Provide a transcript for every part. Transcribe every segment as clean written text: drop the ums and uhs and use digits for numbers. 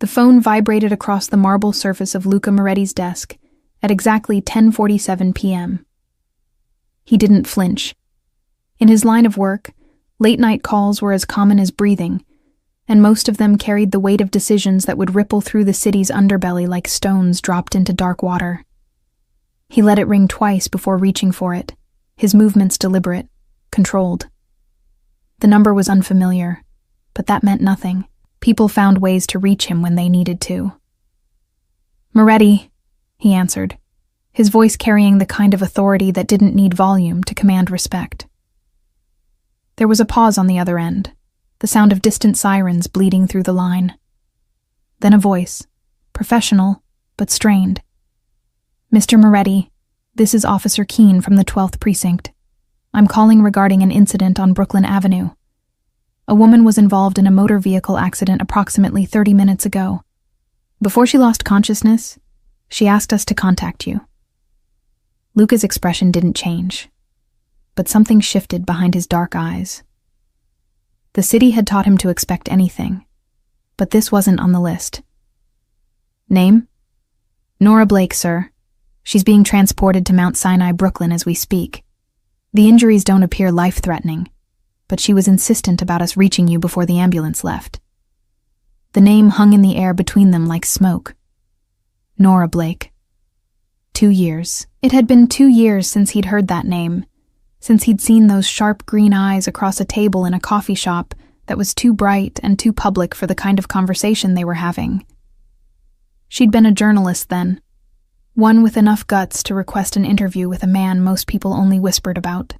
The phone vibrated across the marble surface of Luca Moretti's desk at exactly 10:47 p.m. He didn't flinch. In his line of work, late-night calls were as common as breathing, and most of them carried the weight of decisions that would ripple through the city's underbelly like stones dropped into dark water. He let it ring twice before reaching for it, his movements deliberate, controlled. The number was unfamiliar, but that meant nothing. People found ways to reach him when they needed to. "Moretti," he answered, his voice carrying the kind of authority that didn't need volume to command respect. There was a pause on the other end, the sound of distant sirens bleeding through the line. Then a voice, professional but strained. "Mr. Moretti, this is Officer Keene from the 12th Precinct. I'm calling regarding an incident on Brooklyn Avenue. A woman was involved in a motor vehicle accident approximately 30 minutes ago. Before she lost consciousness, she asked us to contact you." Luca's expression didn't change, but something shifted behind his dark eyes. The city had taught him to expect anything, but this wasn't on the list. "Name?" "Nora Blake, sir. She's being transported to Mount Sinai, Brooklyn as we speak. The injuries don't appear life-threatening, but she was insistent about us reaching you before the ambulance left." The name hung in the air between them like smoke. Nora Blake. 2 years. It had been 2 years since he'd heard that name, since he'd seen those sharp green eyes across a table in a coffee shop that was too bright and too public for the kind of conversation they were having. She'd been a journalist then, one with enough guts to request an interview with a man most people only whispered about.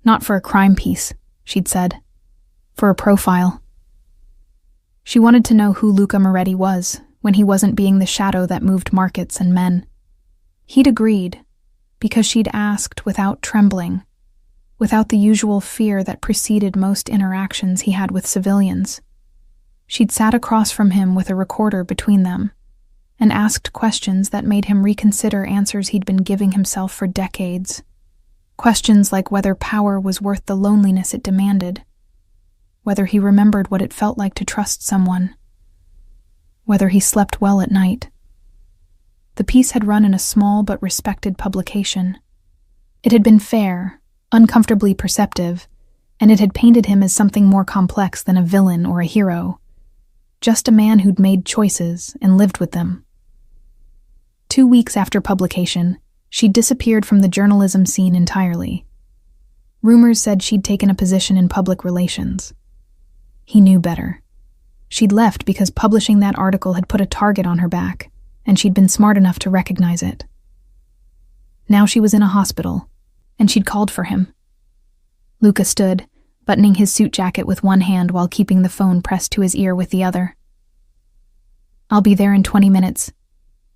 Not for a crime piece, she'd said. For a profile. She wanted to know who Luca Moretti was when he wasn't being the shadow that moved markets and men. He'd agreed, because she'd asked without trembling, without the usual fear that preceded most interactions he had with civilians. She'd sat across from him with a recorder between them, and asked questions that made him reconsider answers he'd been giving himself for decades. Questions like whether power was worth the loneliness it demanded, whether he remembered what it felt like to trust someone, whether he slept well at night. The piece had run in a small but respected publication. It had been fair, uncomfortably perceptive, and it had painted him as something more complex than a villain or a hero, just a man who'd made choices and lived with them. 2 weeks after publication, she'd disappeared from the journalism scene entirely. Rumors said she'd taken a position in public relations. He knew better. She'd left because publishing that article had put a target on her back, and she'd been smart enough to recognize it. Now she was in a hospital, and she'd called for him. Luca stood, buttoning his suit jacket with one hand while keeping the phone pressed to his ear with the other. "I'll be there in 20 minutes.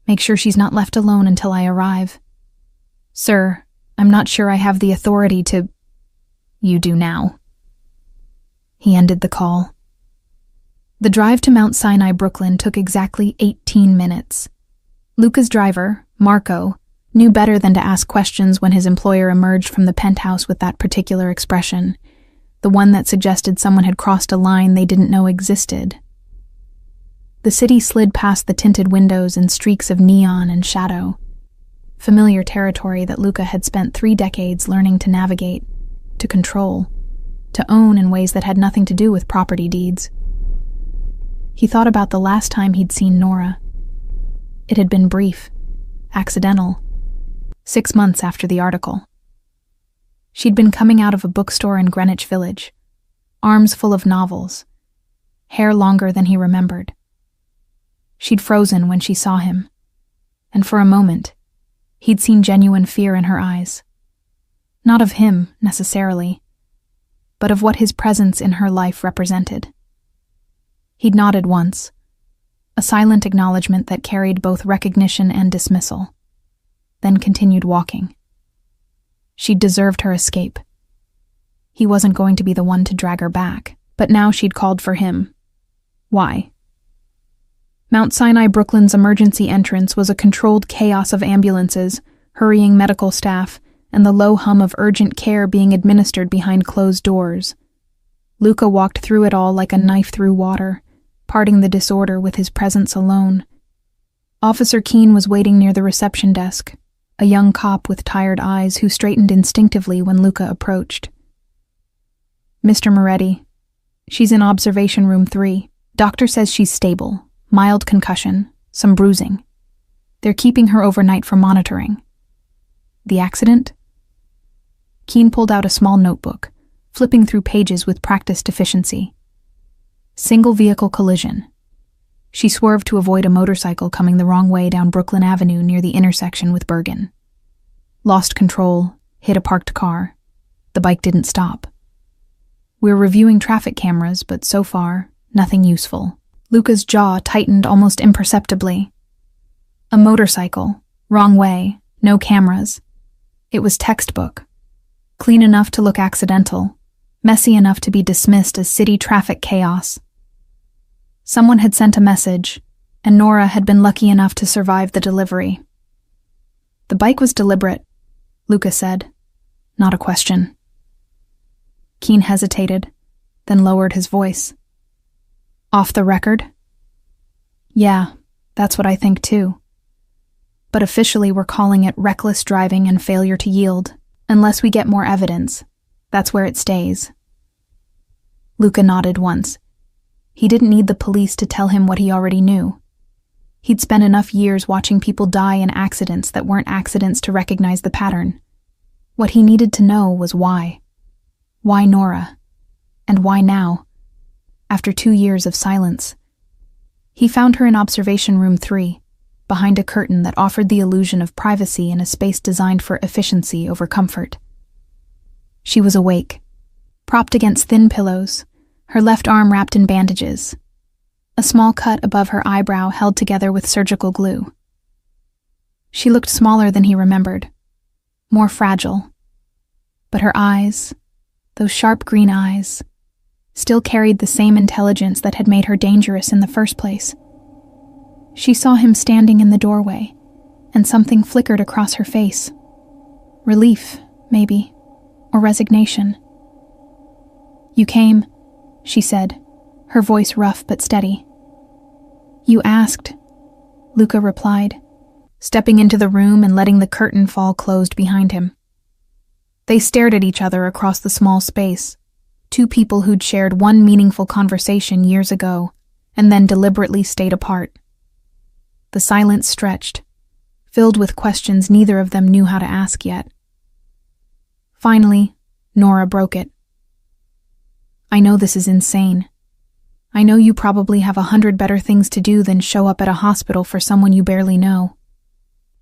Make sure she's not left alone until I arrive." "Sir, I'm not sure I have the authority to—" "You do now." He ended the call. The drive to Mount Sinai, Brooklyn took exactly 18 minutes. Luca's driver, Marco, knew better than to ask questions when his employer emerged from the penthouse with that particular expression, the one that suggested someone had crossed a line they didn't know existed. The city slid past the tinted windows in streaks of neon and shadow, familiar territory that Luca had spent 3 decades learning to navigate, to control, to own in ways that had nothing to do with property deeds. He thought about the last time he'd seen Nora. It had been brief, accidental, 6 months after the article. She'd been coming out of a bookstore in Greenwich Village, arms full of novels, hair longer than he remembered. She'd frozen when she saw him, and for a moment, he'd seen genuine fear in her eyes. Not of him, necessarily, but of what his presence in her life represented. He'd nodded once, a silent acknowledgement that carried both recognition and dismissal, then continued walking. She'd deserved her escape. He wasn't going to be the one to drag her back, but now she'd called for him. Why? Mount Sinai, Brooklyn's emergency entrance was a controlled chaos of ambulances, hurrying medical staff, and the low hum of urgent care being administered behind closed doors. Luca walked through it all like a knife through water, parting the disorder with his presence alone. Officer Keene was waiting near the reception desk, a young cop with tired eyes who straightened instinctively when Luca approached. "Mr. Moretti, she's in observation room 3. Doctor says she's stable, mild concussion, some bruising. They're keeping her overnight for monitoring." "The accident?" Keene pulled out a small notebook, flipping through pages with practiced efficiency. "Single vehicle collision. She swerved to avoid a motorcycle coming the wrong way down Brooklyn Avenue near the intersection with Bergen. Lost control, hit a parked car. The bike didn't stop. We're reviewing traffic cameras, but so far, nothing useful." Luca's jaw tightened almost imperceptibly. A motorcycle, wrong way, no cameras. It was textbook. Clean enough to look accidental, messy enough to be dismissed as city traffic chaos. Someone had sent a message, and Nora had been lucky enough to survive the delivery. "The bike was deliberate," Luca said. "Not a question." Keene hesitated, then lowered his voice. "Off the record?" "Yeah, that's what I think too. But officially we're calling it reckless driving and failure to yield. Unless we get more evidence, that's where it stays." Luca nodded once. He didn't need the police to tell him what he already knew. He'd spent enough years watching people die in accidents that weren't accidents to recognize the pattern. What he needed to know was why. Why Nora? And why now? After 2 years of silence. He found her in observation room 3, behind a curtain that offered the illusion of privacy in a space designed for efficiency over comfort. She was awake, propped against thin pillows, her left arm wrapped in bandages, a small cut above her eyebrow held together with surgical glue. She looked smaller than he remembered, more fragile. But her eyes, those sharp green eyes, still carried the same intelligence that had made her dangerous in the first place. She saw him standing in the doorway, and something flickered across her face. Relief, maybe, or resignation. "You came," she said, her voice rough but steady. "You asked," Luca replied, stepping into the room and letting the curtain fall closed behind him. They stared at each other across the small space, two people who'd shared one meaningful conversation years ago, and then deliberately stayed apart. The silence stretched, filled with questions neither of them knew how to ask yet. Finally, Nora broke it. "I know this is insane. I know you probably have 100 better things to do than show up at a hospital for someone you barely know.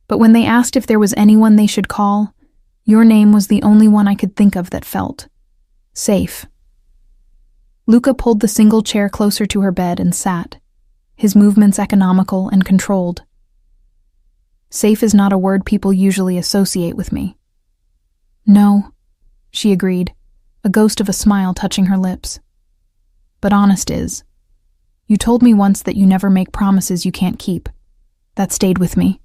But when they asked if there was anyone they should call, your name was the only one I could think of that felt safe." Luca pulled the single chair closer to her bed and sat, his movements economical and controlled. "Safe is not a word people usually associate with me." "No," she agreed, a ghost of a smile touching her lips. "But honest is. You told me once that you never make promises you can't keep. That stayed with me."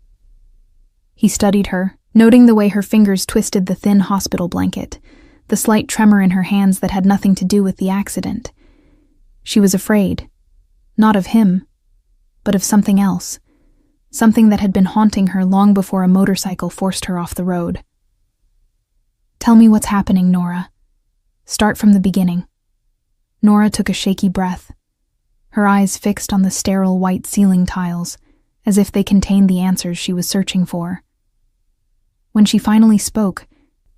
He studied her, noting the way her fingers twisted the thin hospital blanket, the slight tremor in her hands that had nothing to do with the accident. She was afraid, not of him, but of something else, something that had been haunting her long before a motorcycle forced her off the road. "Tell me what's happening, Nora. Start from the beginning." Nora took a shaky breath, her eyes fixed on the sterile white ceiling tiles, as if they contained the answers she was searching for. When she finally spoke,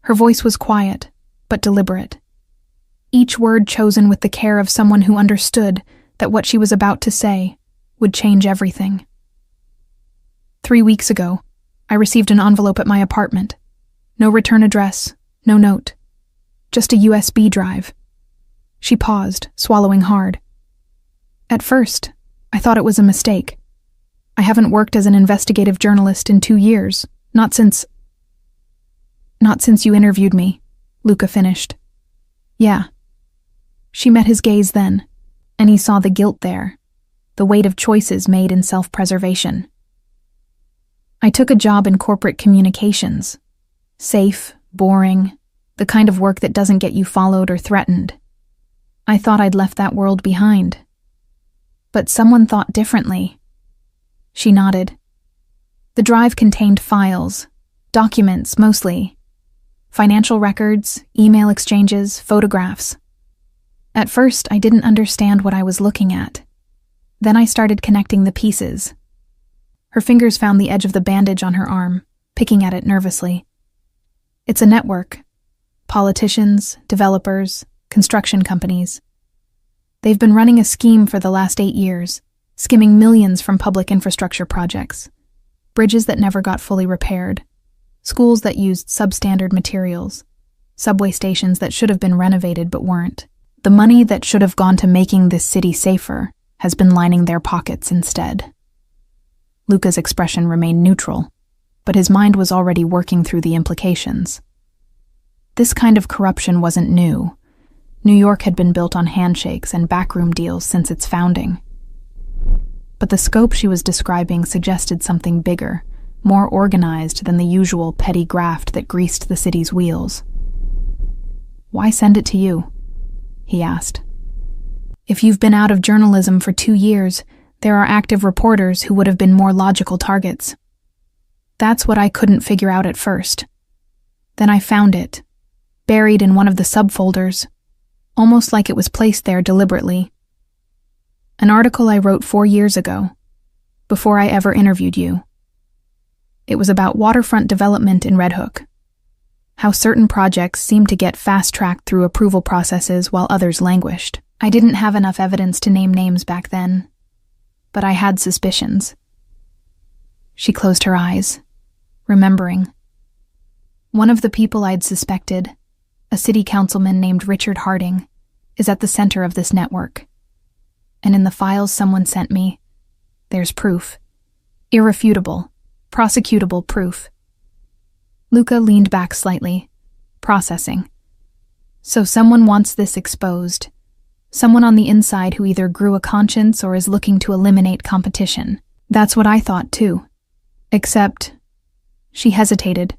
her voice was quiet, but deliberate. Each word chosen with the care of someone who understood that what she was about to say would change everything. 3 weeks ago, I received an envelope at my apartment. No return address, no note. Just a USB drive. She paused, swallowing hard. At first, I thought it was a mistake. I haven't worked as an investigative journalist in 2 years, not since you interviewed me, Luca finished. Yeah. She met his gaze then, and he saw the guilt there, the weight of choices made in self-preservation. I took a job in corporate communications. Safe, boring, the kind of work that doesn't get you followed or threatened. I thought I'd left that world behind. But someone thought differently. She nodded. The drive contained files, documents mostly, financial records, email exchanges, photographs. At first, I didn't understand what I was looking at. Then I started connecting the pieces. Her fingers found the edge of the bandage on her arm, picking at it nervously. It's a network. Politicians, developers, construction companies. They've been running a scheme for the last 8 years, skimming millions from public infrastructure projects. Bridges that never got fully repaired, schools that used substandard materials, subway stations that should have been renovated but weren't. The money that should have gone to making this city safer has been lining their pockets instead. Luca's expression remained neutral, but his mind was already working through the implications. This kind of corruption wasn't new. New York had been built on handshakes and backroom deals since its founding. But the scope she was describing suggested something bigger, more organized than the usual petty graft that greased the city's wheels. "Why send it to you?" he asked. "If you've been out of journalism for 2 years, there are active reporters who would have been more logical targets." That's what I couldn't figure out at first. Then I found it, buried in one of the subfolders, almost like it was placed there deliberately. An article I wrote 4 years ago, before I ever interviewed you. It was about waterfront development in Red Hook. How certain projects seemed to get fast-tracked through approval processes while others languished. I didn't have enough evidence to name names back then, but I had suspicions. She closed her eyes, remembering. One of the people I'd suspected, a city councilman named Richard Harding, is at the center of this network. And in the files someone sent me, there's proof. Irrefutable, prosecutable proof. Luca leaned back slightly, processing. So someone wants this exposed. Someone on the inside who either grew a conscience or is looking to eliminate competition. That's what I thought too. Except, she hesitated,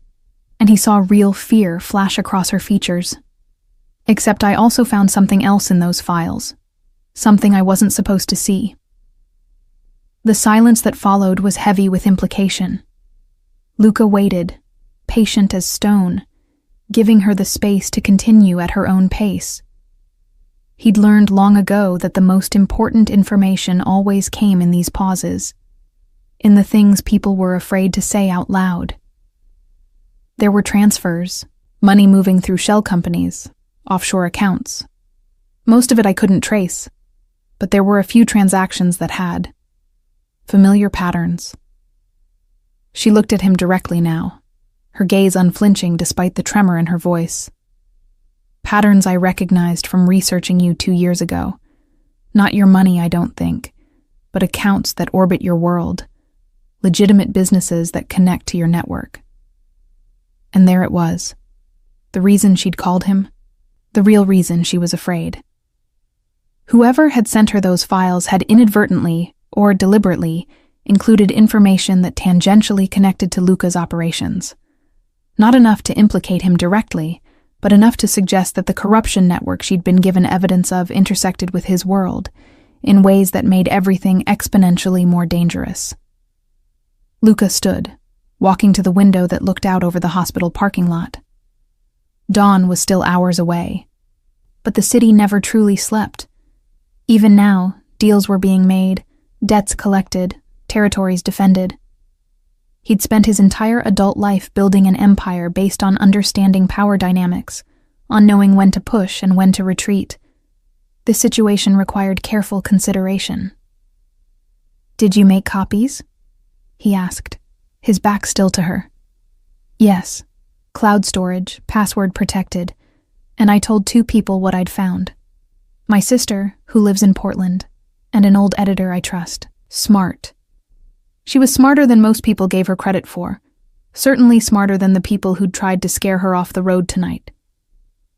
and he saw real fear flash across her features. Except I also found something else in those files. Something I wasn't supposed to see. The silence that followed was heavy with implication. Luca waited, patient as stone, giving her the space to continue at her own pace. He'd learned long ago that the most important information always came in these pauses, in the things people were afraid to say out loud. There were transfers, money moving through shell companies, offshore accounts. Most of it I couldn't trace, but there were a few transactions that had. Familiar patterns. She looked at him directly now, her gaze unflinching despite the tremor in her voice. Patterns I recognized from researching you 2 years ago. Not your money, I don't think, but accounts that orbit your world, legitimate businesses that connect to your network. And there it was. The reason she'd called him, the real reason she was afraid. Whoever had sent her those files had inadvertently, or deliberately, included information that tangentially connected to Luca's operations. Not enough to implicate him directly, but enough to suggest that the corruption network she'd been given evidence of intersected with his world, in ways that made everything exponentially more dangerous. Luca stood, walking to the window that looked out over the hospital parking lot. Dawn was still hours away, but the city never truly slept. Even now, deals were being made, debts collected, territories defended. He'd spent his entire adult life building an empire based on understanding power dynamics, on knowing when to push and when to retreat. This situation required careful consideration. "Did you make copies?" he asked, his back still to her. "Yes. Cloud storage, password protected, and I told 2 people what I'd found. My sister, who lives in Portland, and an old editor I trust. Smart. She was smarter than most people gave her credit for, certainly smarter than the people who'd tried to scare her off the road tonight.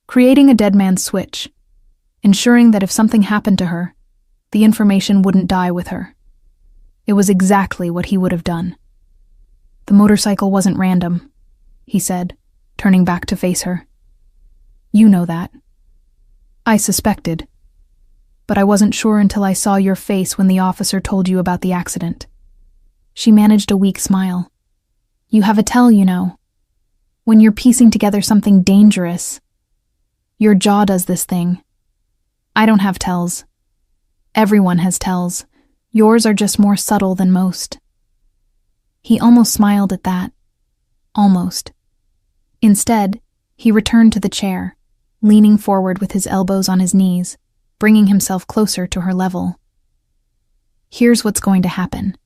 Creating a dead man's switch, ensuring that if something happened to her, the information wouldn't die with her. It was exactly what he would have done. The motorcycle wasn't random," he said, turning back to face her. "You know that." "I suspected." but I wasn't sure until I saw your face when the officer told you about the accident." She managed a weak smile. "You have a tell, you know. When you're piecing together something dangerous, your jaw does this thing. I don't have tells. Everyone has tells. Yours are just more subtle than most." He almost smiled at that. Almost. Instead, he returned to the chair, leaning forward with his elbows on his knees, bringing himself closer to her level. "Here's what's going to happen.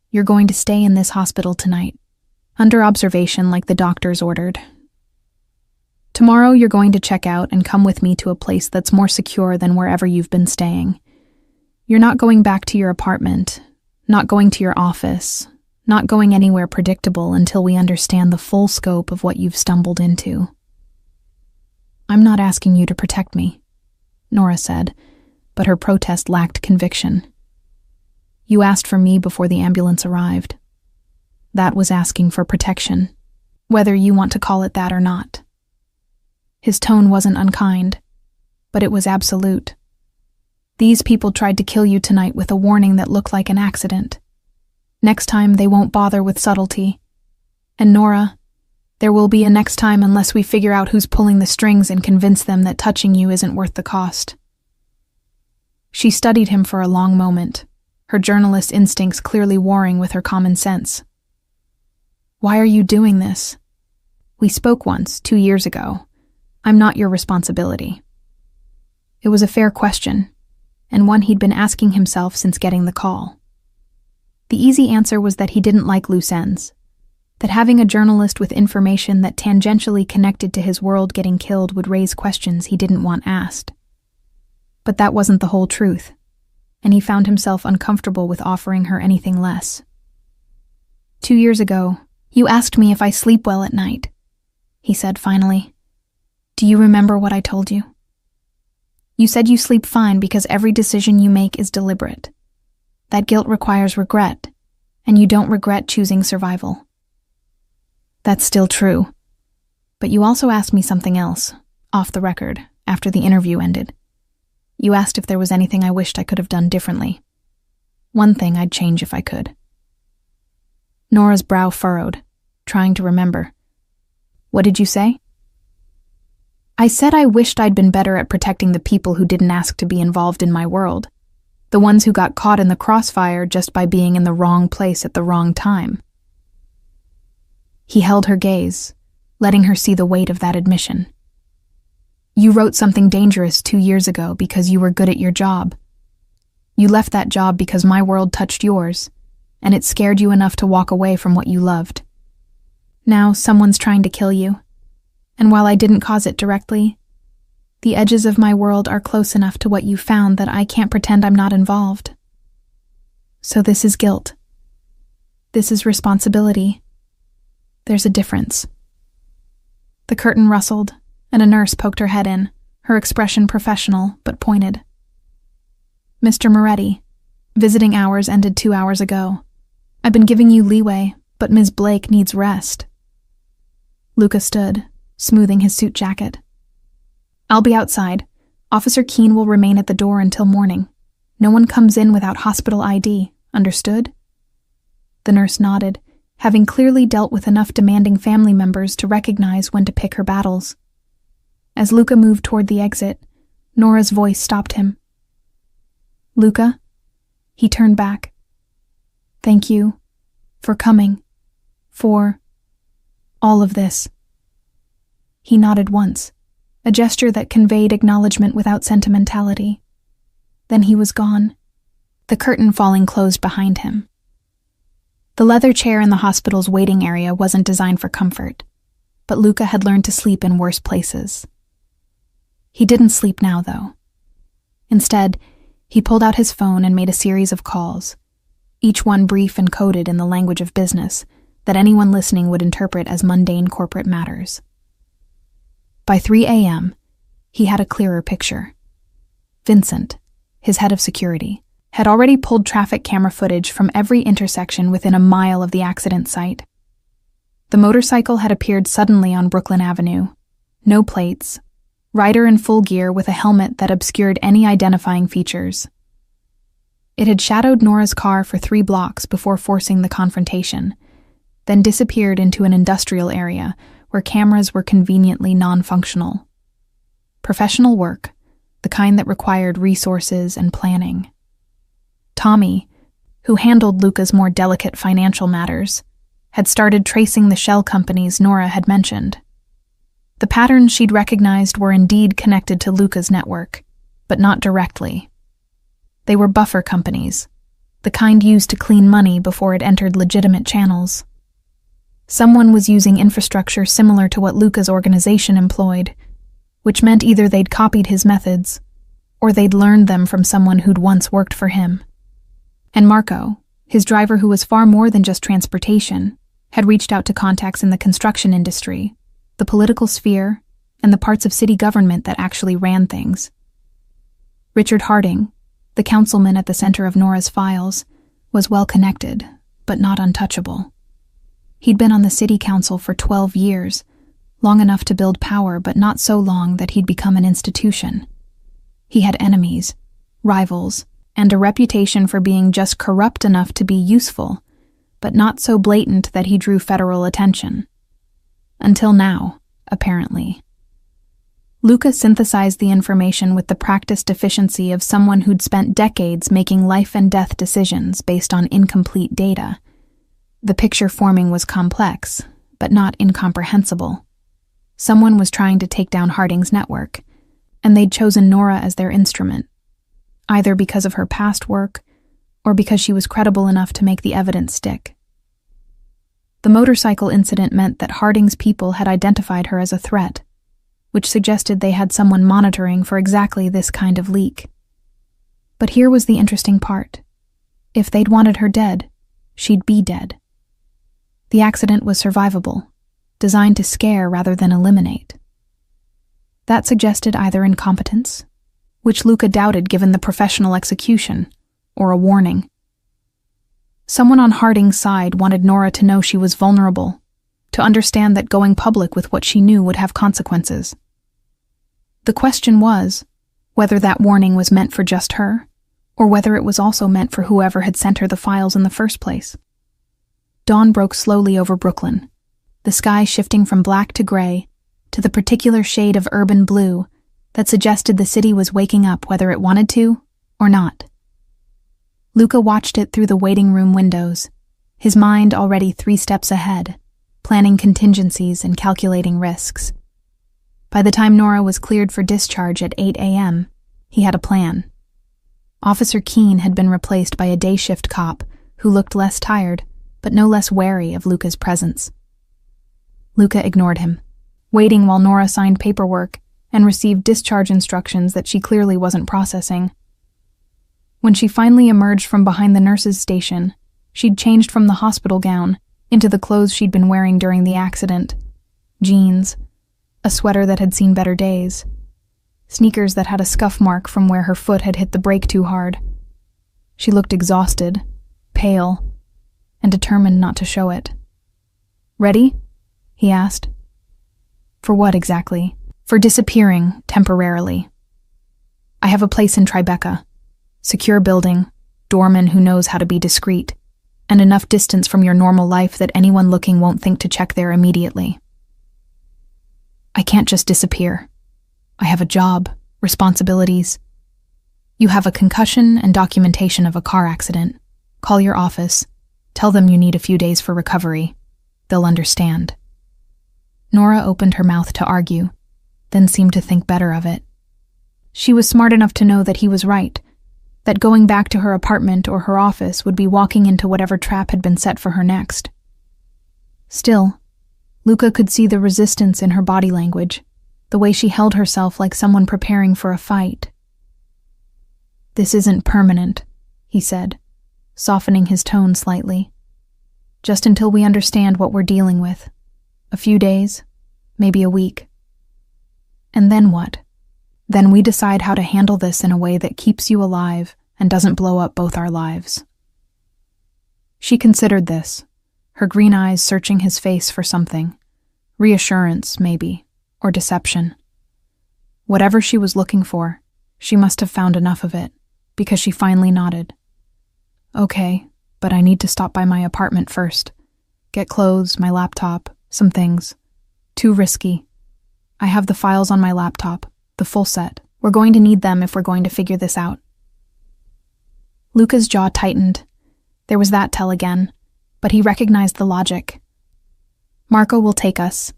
You're going to stay in this hospital tonight, under observation like the doctors ordered. Tomorrow you're going to check out and come with me to a place that's more secure than wherever you've been staying. You're not going back to your apartment, not going to your office, not going anywhere predictable until we understand the full scope of what you've stumbled into." "I'm not asking you to protect me," Nora said, but her protest lacked conviction. "You asked for me before the ambulance arrived. That was asking for protection, whether you want to call it that or not." His tone wasn't unkind, but it was absolute. "These people tried to kill you tonight with a warning that looked like an accident. Next time they won't bother with subtlety. And Nora, there will be a next time unless we figure out who's pulling the strings and convince them that touching you isn't worth the cost." She studied him for a long moment, her journalist instincts clearly warring with her common sense. "Why are you doing this? We spoke once, 2 years ago. I'm not your responsibility." It was a fair question, and one he'd been asking himself since getting the call. The easy answer was that he didn't like loose ends, that having a journalist with information that tangentially connected to his world getting killed would raise questions he didn't want asked. But that wasn't the whole truth, and he found himself uncomfortable with offering her anything less. 2 years ago, you asked me if I sleep well at night," he said finally. "Do you remember what I told you? You said you sleep fine because every decision you make is deliberate. That guilt requires regret, and you don't regret choosing survival." "That's still true. But you also asked me something else, off the record, after the interview ended. You asked if there was anything I wished I could have done differently. One thing I'd change if I could." Nora's brow furrowed, trying to remember. "What did you say?" "I said I wished I'd been better at protecting the people who didn't ask to be involved in my world. The ones who got caught in the crossfire just by being in the wrong place at the wrong time." He held her gaze, letting her see the weight of that admission. "You wrote something dangerous 2 years ago because you were good at your job. You left that job because my world touched yours, and it scared you enough to walk away from what you loved. Now someone's trying to kill you, and while I didn't cause it directly, the edges of my world are close enough to what you found that I can't pretend I'm not involved. So this is guilt. This is responsibility. There's a difference." The curtain rustled, and a nurse poked her head in, her expression professional but pointed. "Mr. Moretti, visiting hours ended 2 hours ago. I've been giving you leeway, but Ms. Blake needs rest." Luca stood, smoothing his suit jacket. "I'll be outside. Officer Keene will remain at the door until morning. No one comes in without hospital ID, understood?" The nurse nodded, having clearly dealt with enough demanding family members to recognize when to pick her battles. As Luca moved toward the exit, Nora's voice stopped him. "Luca?" He turned back. "Thank you for coming, for all of this." He nodded once, a gesture that conveyed acknowledgement without sentimentality. Then he was gone, the curtain falling closed behind him. The leather chair in the hospital's waiting area wasn't designed for comfort, but Luca had learned to sleep in worse places. He didn't sleep now, though. Instead, he pulled out his phone and made a series of calls, each one brief and coded in the language of business that anyone listening would interpret as mundane corporate matters. By 3 a.m., he had a clearer picture. Vincent, his head of security, had already pulled traffic camera footage from every intersection within a mile of the accident site. The motorcycle had appeared suddenly on Brooklyn Avenue. No plates, rider in full gear with a helmet that obscured any identifying features. It had shadowed Nora's car for 3 blocks before forcing the confrontation, then disappeared into an industrial area where cameras were conveniently non-functional. Professional work, the kind that required resources and planning. Tommy, who handled Luca's more delicate financial matters, had started tracing the shell companies Nora had mentioned. The patterns she'd recognized were indeed connected to Luca's network, but not directly. They were buffer companies, the kind used to clean money before it entered legitimate channels. Someone was using infrastructure similar to what Luca's organization employed, which meant either they'd copied his methods, or they'd learned them from someone who'd once worked for him. And Marco, his driver who was far more than just transportation, had reached out to contacts in the construction industry, the political sphere, and the parts of city government that actually ran things. Richard Harding, the councilman at the center of Nora's files, was well connected, but not untouchable. He'd been on the city council for 12 years, long enough to build power, but not so long that he'd become an institution. He had enemies, rivals, and a reputation for being just corrupt enough to be useful, but not so blatant that he drew federal attention. Until now, apparently. Luca synthesized the information with the practiced efficiency of someone who'd spent decades making life-and-death decisions based on incomplete data. The picture forming was complex, but not incomprehensible. Someone was trying to take down Harding's network, and they'd chosen Nora as their instrument, either because of her past work or because she was credible enough to make the evidence stick. The motorcycle incident meant that Harding's people had identified her as a threat, which suggested they had someone monitoring for exactly this kind of leak. But here was the interesting part. If they'd wanted her dead, she'd be dead. The accident was survivable, designed to scare rather than eliminate. That suggested either incompetence, which Luca doubted given the professional execution, or a warning. Someone on Harding's side wanted Nora to know she was vulnerable, to understand that going public with what she knew would have consequences. The question was whether that warning was meant for just her, or whether it was also meant for whoever had sent her the files in the first place. Dawn broke slowly over Brooklyn, the sky shifting from black to gray to the particular shade of urban blue that suggested the city was waking up whether it wanted to or not. Luca watched it through the waiting room windows, his mind already 3 steps ahead, planning contingencies and calculating risks. By the time Nora was cleared for discharge at 8 a.m., he had a plan. Officer Keene had been replaced by a day shift cop who looked less tired, but no less wary of Luca's presence. Luca ignored him, waiting while Nora signed paperwork and received discharge instructions that she clearly wasn't processing. When she finally emerged from behind the nurse's station, she'd changed from the hospital gown into the clothes she'd been wearing during the accident. Jeans, a sweater that had seen better days, sneakers that had a scuff mark from where her foot had hit the brake too hard. She looked exhausted, pale, and determined not to show it. "Ready?" he asked. "For what exactly?" "For disappearing, temporarily. I have a place in Tribeca. Secure building, doorman who knows how to be discreet, and enough distance from your normal life that anyone looking won't think to check there immediately." "I can't just disappear. I have a job, responsibilities. You have a concussion and documentation of a car accident. Call your office. Tell them you need a few days for recovery. They'll understand." Nora opened her mouth to argue, then seemed to think better of it. She was smart enough to know that he was right, that going back to her apartment or her office would be walking into whatever trap had been set for her next. Still, Luca could see the resistance in her body language, the way she held herself like someone preparing for a fight. "This isn't permanent," he said, softening his tone slightly. "Just until we understand what we're dealing with. A few days, maybe a week. And then what? Then we decide how to handle this in a way that keeps you alive and doesn't blow up both our lives." She considered this, her green eyes searching his face for something. Reassurance, maybe, or deception. Whatever she was looking for, she must have found enough of it, because she finally nodded. Okay, but I need to stop by my apartment first. Get clothes, my laptop, some things. Too risky. I have the files on my laptop, the full set. We're going to need them if we're going to figure this out. Luca's jaw tightened. There was that tell again, but he recognized the logic. Marco will take us.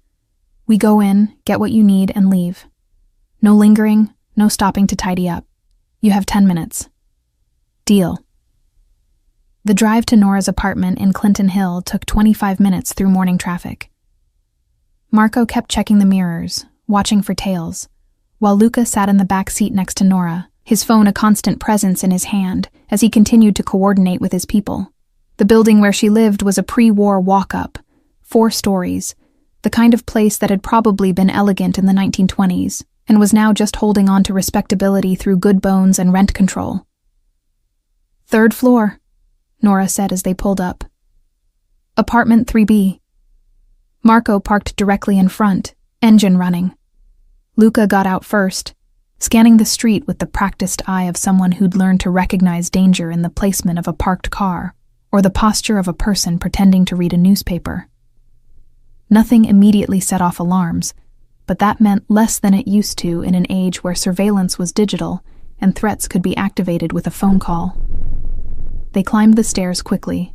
We go in, get what you need, and leave. No lingering, no stopping to tidy up. You have 10 minutes. Deal. The drive to Nora's apartment in Clinton Hill took 25 minutes through morning traffic. Marco kept checking the mirrors, watching for tails, while Luca sat in the back seat next to Nora, his phone a constant presence in his hand as he continued to coordinate with his people. The building where she lived was a pre-war walk-up, 4 stories, the kind of place that had probably been elegant in the 1920s and was now just holding on to respectability through good bones and rent control. "3rd floor," Nora said as they pulled up. "Apartment 3B. Marco parked directly in front, engine running. Luca got out first, scanning the street with the practiced eye of someone who'd learned to recognize danger in the placement of a parked car or the posture of a person pretending to read a newspaper. Nothing immediately set off alarms, but that meant less than it used to in an age where surveillance was digital and threats could be activated with a phone call. They climbed the stairs quickly,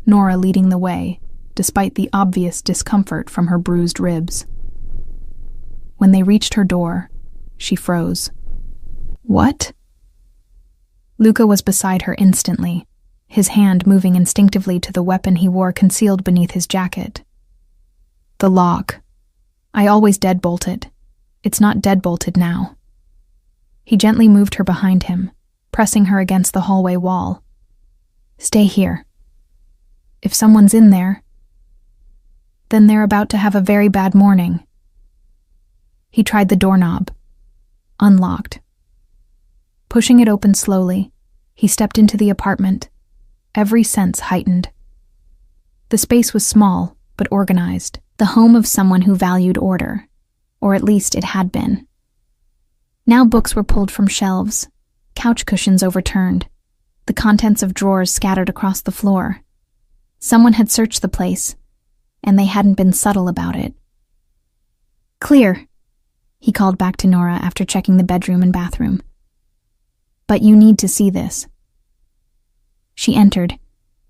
Nora leading the way, despite the obvious discomfort from her bruised ribs. When they reached her door, she froze. "What?" Luca was beside her instantly, his hand moving instinctively to the weapon he wore concealed beneath his jacket. "The lock. I always deadbolt it. It's not deadbolted now." He gently moved her behind him, pressing her against the hallway wall. "Stay here. If someone's in there, then they're about to have a very bad morning." He tried the doorknob. Unlocked. Pushing it open slowly, he stepped into the apartment, every sense heightened. The space was small, but organized, the home of someone who valued order, or at least it had been. Now books were pulled from shelves, couch cushions overturned, the contents of drawers scattered across the floor. Someone had searched the place, and they hadn't been subtle about it. "Clear," he called back to Nora after checking the bedroom and bathroom. "But you need to see this." She entered,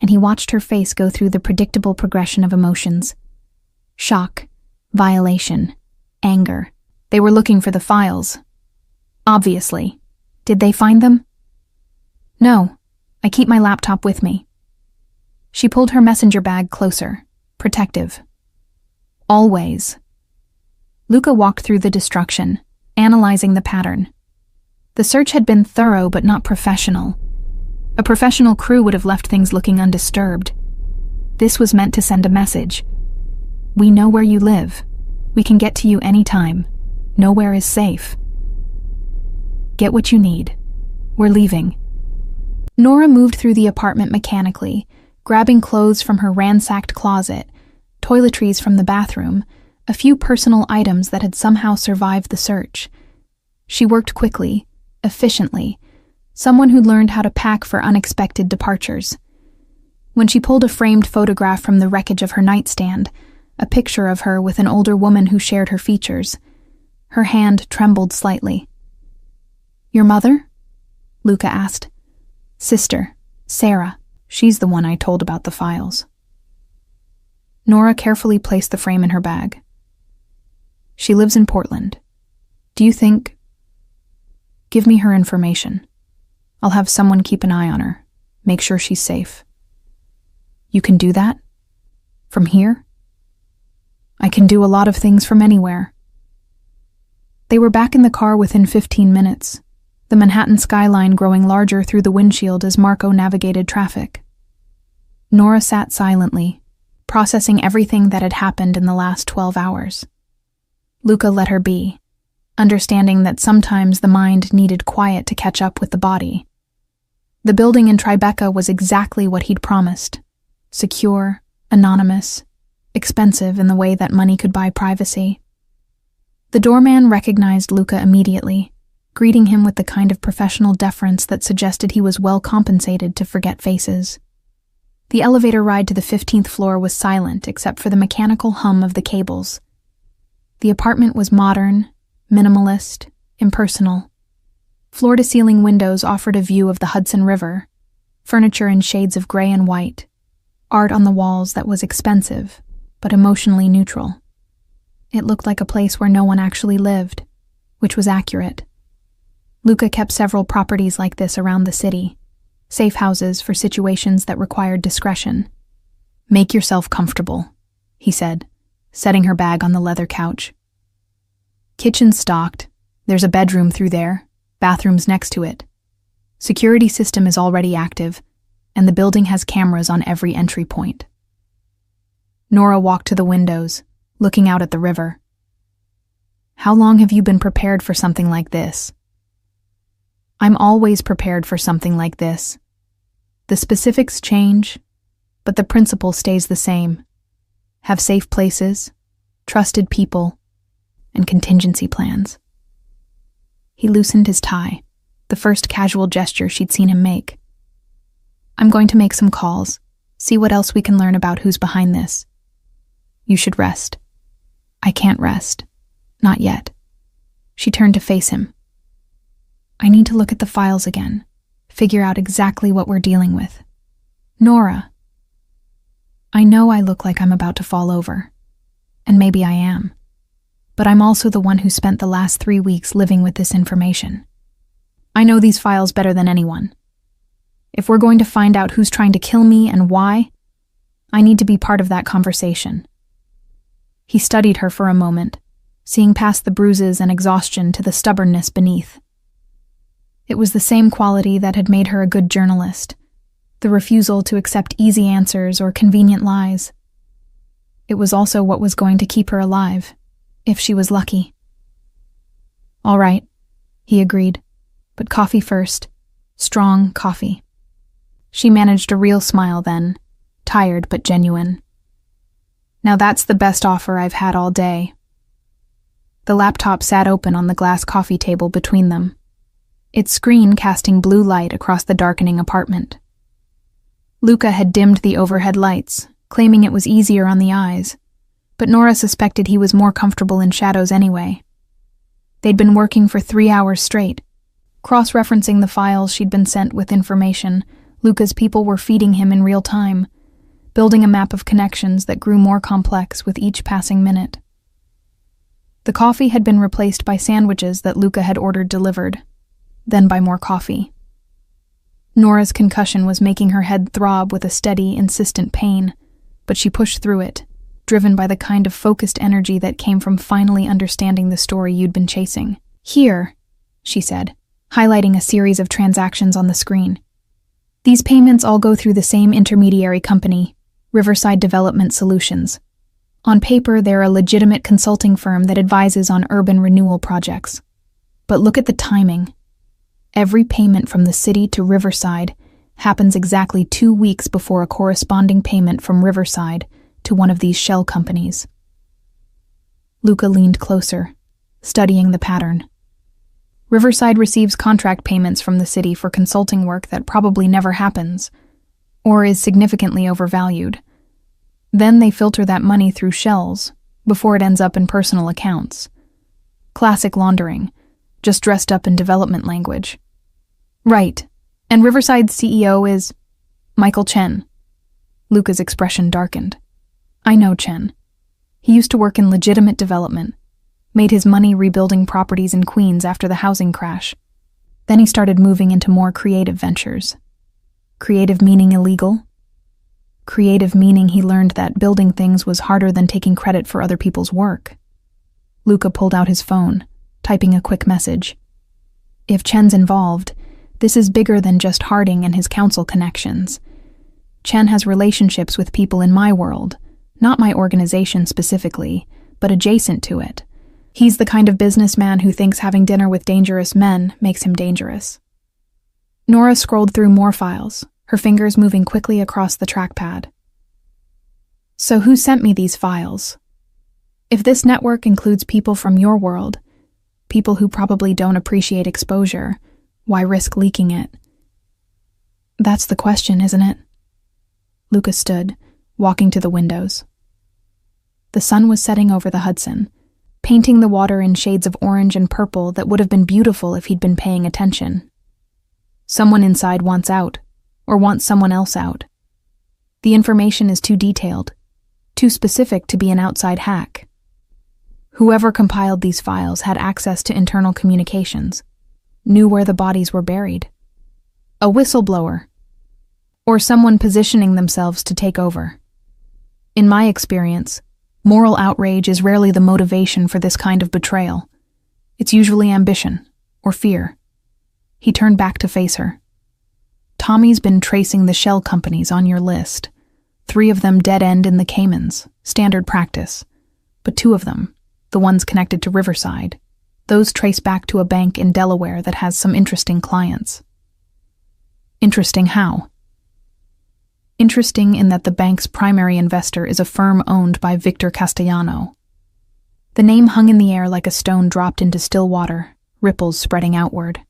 and he watched her face go through the predictable progression of emotions. Shock, violation, anger. They were looking for the files. Obviously. Did they find them? "No, I keep my laptop with me." She pulled her messenger bag closer, protective. "Always." Luca walked through the destruction, analyzing the pattern. The search had been thorough but not professional. A professional crew would have left things looking undisturbed. This was meant to send a message. "We know where you live. We can get to you anytime. Nowhere is safe. Get what you need. We're leaving." Nora moved through the apartment mechanically, grabbing clothes from her ransacked closet, toiletries from the bathroom, a few personal items that had somehow survived the search. She worked quickly, efficiently, someone who'd learned how to pack for unexpected departures. When she pulled a framed photograph from the wreckage of her nightstand, a picture of her with an older woman who shared her features, her hand trembled slightly. "Your mother?" Luca asked. "Sister, Sarah. She's the one I told about the files." Nora carefully placed the frame in her bag. "She lives in Portland. Do you think—" "Give me her information. I'll have someone keep an eye on her, make sure she's safe." "You can do that? From here?" "I can do a lot of things from anywhere." They were back in the car within 15 minutes, the Manhattan skyline growing larger through the windshield as Marco navigated traffic. Nora sat silently, processing everything that had happened in the last 12 hours. Luca let her be, understanding that sometimes the mind needed quiet to catch up with the body. The building in Tribeca was exactly what he'd promised: secure, anonymous, expensive in the way that money could buy privacy. The doorman recognized Luca immediately, greeting him with the kind of professional deference that suggested he was well compensated to forget faces. The elevator ride to the 15th floor was silent except for the mechanical hum of the cables. The apartment was modern, minimalist, impersonal. Floor-to-ceiling windows offered a view of the Hudson River, furniture in shades of gray and white, art on the walls that was expensive, but emotionally neutral. It looked like a place where no one actually lived, which was accurate. Luca kept several properties like this around the city, safe houses for situations that required discretion. "Make yourself comfortable," he said, setting her bag on the leather couch. "Kitchen's stocked. There's a bedroom through there, bathrooms next to it. Security system is already active, and the building has cameras on every entry point." Nora walked to the windows, looking out at the river. "How long have you been prepared for something like this?" "I'm always prepared for something like this. The specifics change, but the principle stays the same. Have safe places, trusted people, and contingency plans." He loosened his tie, the first casual gesture she'd seen him make. "I'm going to make some calls, see what else we can learn about who's behind this. You should rest." "I can't rest. Not yet." She turned to face him. "I need to look at the files again, figure out exactly what we're dealing with." "Nora." "I know I look like I'm about to fall over, and maybe I am, but I'm also the one who spent the last 3 weeks living with this information. I know these files better than anyone. If we're going to find out who's trying to kill me and why, I need to be part of that conversation." He studied her for a moment, seeing past the bruises and exhaustion to the stubbornness beneath. It was the same quality that had made her a good journalist, the refusal to accept easy answers or convenient lies. It was also what was going to keep her alive, if she was lucky. "All right," he agreed, "but coffee first. Strong coffee." She managed a real smile then, tired but genuine. "Now that's the best offer I've had all day." The laptop sat open on the glass coffee table between them, its screen casting blue light across the darkening apartment. Luca had dimmed the overhead lights, claiming it was easier on the eyes, but Nora suspected he was more comfortable in shadows anyway. They'd been working for 3 hours straight, cross-referencing the files she'd been sent with information Luca's people were feeding him in real time, building a map of connections that grew more complex with each passing minute. The coffee had been replaced by sandwiches that Luca had ordered delivered, then by more coffee. Nora's concussion was making her head throb with a steady, insistent pain, but she pushed through it, driven by the kind of focused energy that came from finally understanding the story you'd been chasing. "Here," she said, highlighting a series of transactions on the screen. "These payments all go through the same intermediary company, Riverside Development Solutions. On paper, they're a legitimate consulting firm that advises on urban renewal projects. But look at the timing. Every payment from the city to Riverside happens exactly 2 weeks before a corresponding payment from Riverside to one of these shell companies." Luca leaned closer, studying the pattern. Riverside receives contract payments from the city for consulting work that probably never happens, or is significantly overvalued. Then they filter that money through shells before it ends up in personal accounts. Classic laundering, just dressed up in development language. "Right, and Riverside's CEO is Michael Chen." Luca's expression darkened. "I know Chen. He used to work in legitimate development, made his money rebuilding properties in Queens after the housing crash. Then he started moving into more creative ventures. Creative meaning illegal? Creative meaning he learned that building things was harder than taking credit for other people's work." Luca pulled out his phone, typing a quick message. "If Chen's involved, this is bigger than just Harding and his council connections. Chen has relationships with people in my world, not my organization specifically, but adjacent to it. He's the kind of businessman who thinks having dinner with dangerous men makes him dangerous." Nora scrolled through more files, her fingers moving quickly across the trackpad. "So who sent me these files?" If this network includes people from your world, people who probably don't appreciate exposure, why risk leaking it? That's the question, isn't it? Luca stood, walking to the windows. The sun was setting over the Hudson, painting the water in shades of orange and purple that would have been beautiful if he'd been paying attention. Someone inside wants out, or wants someone else out. The information is too detailed, too specific to be an outside hack. Whoever compiled these files had access to internal communications, knew where the bodies were buried. A whistleblower, or someone positioning themselves to take over. In my experience, moral outrage is rarely the motivation for this kind of betrayal. It's usually ambition, or fear. He turned back to face her. Tommy's been tracing the shell companies on your list. 3 of them dead-end in the Caymans, standard practice. But 2 of them, the ones connected to Riverside, those trace back to a bank in Delaware that has some interesting clients. Interesting how? Interesting in that the bank's primary investor is a firm owned by Victor Castellano. The name hung in the air like a stone dropped into still water, ripples spreading outward.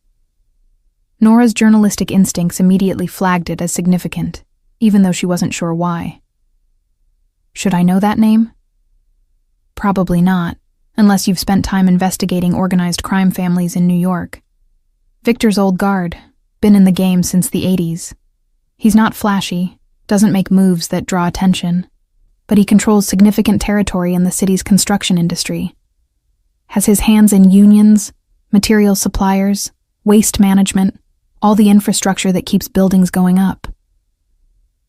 Nora's journalistic instincts immediately flagged it as significant, even though she wasn't sure why. Should I know that name? Probably not, unless you've spent time investigating organized crime families in New York. Victor's old guard, been in the game since the 80s. He's not flashy, doesn't make moves that draw attention, but he controls significant territory in the city's construction industry. Has his hands in unions, material suppliers, waste management, all the infrastructure that keeps buildings going up.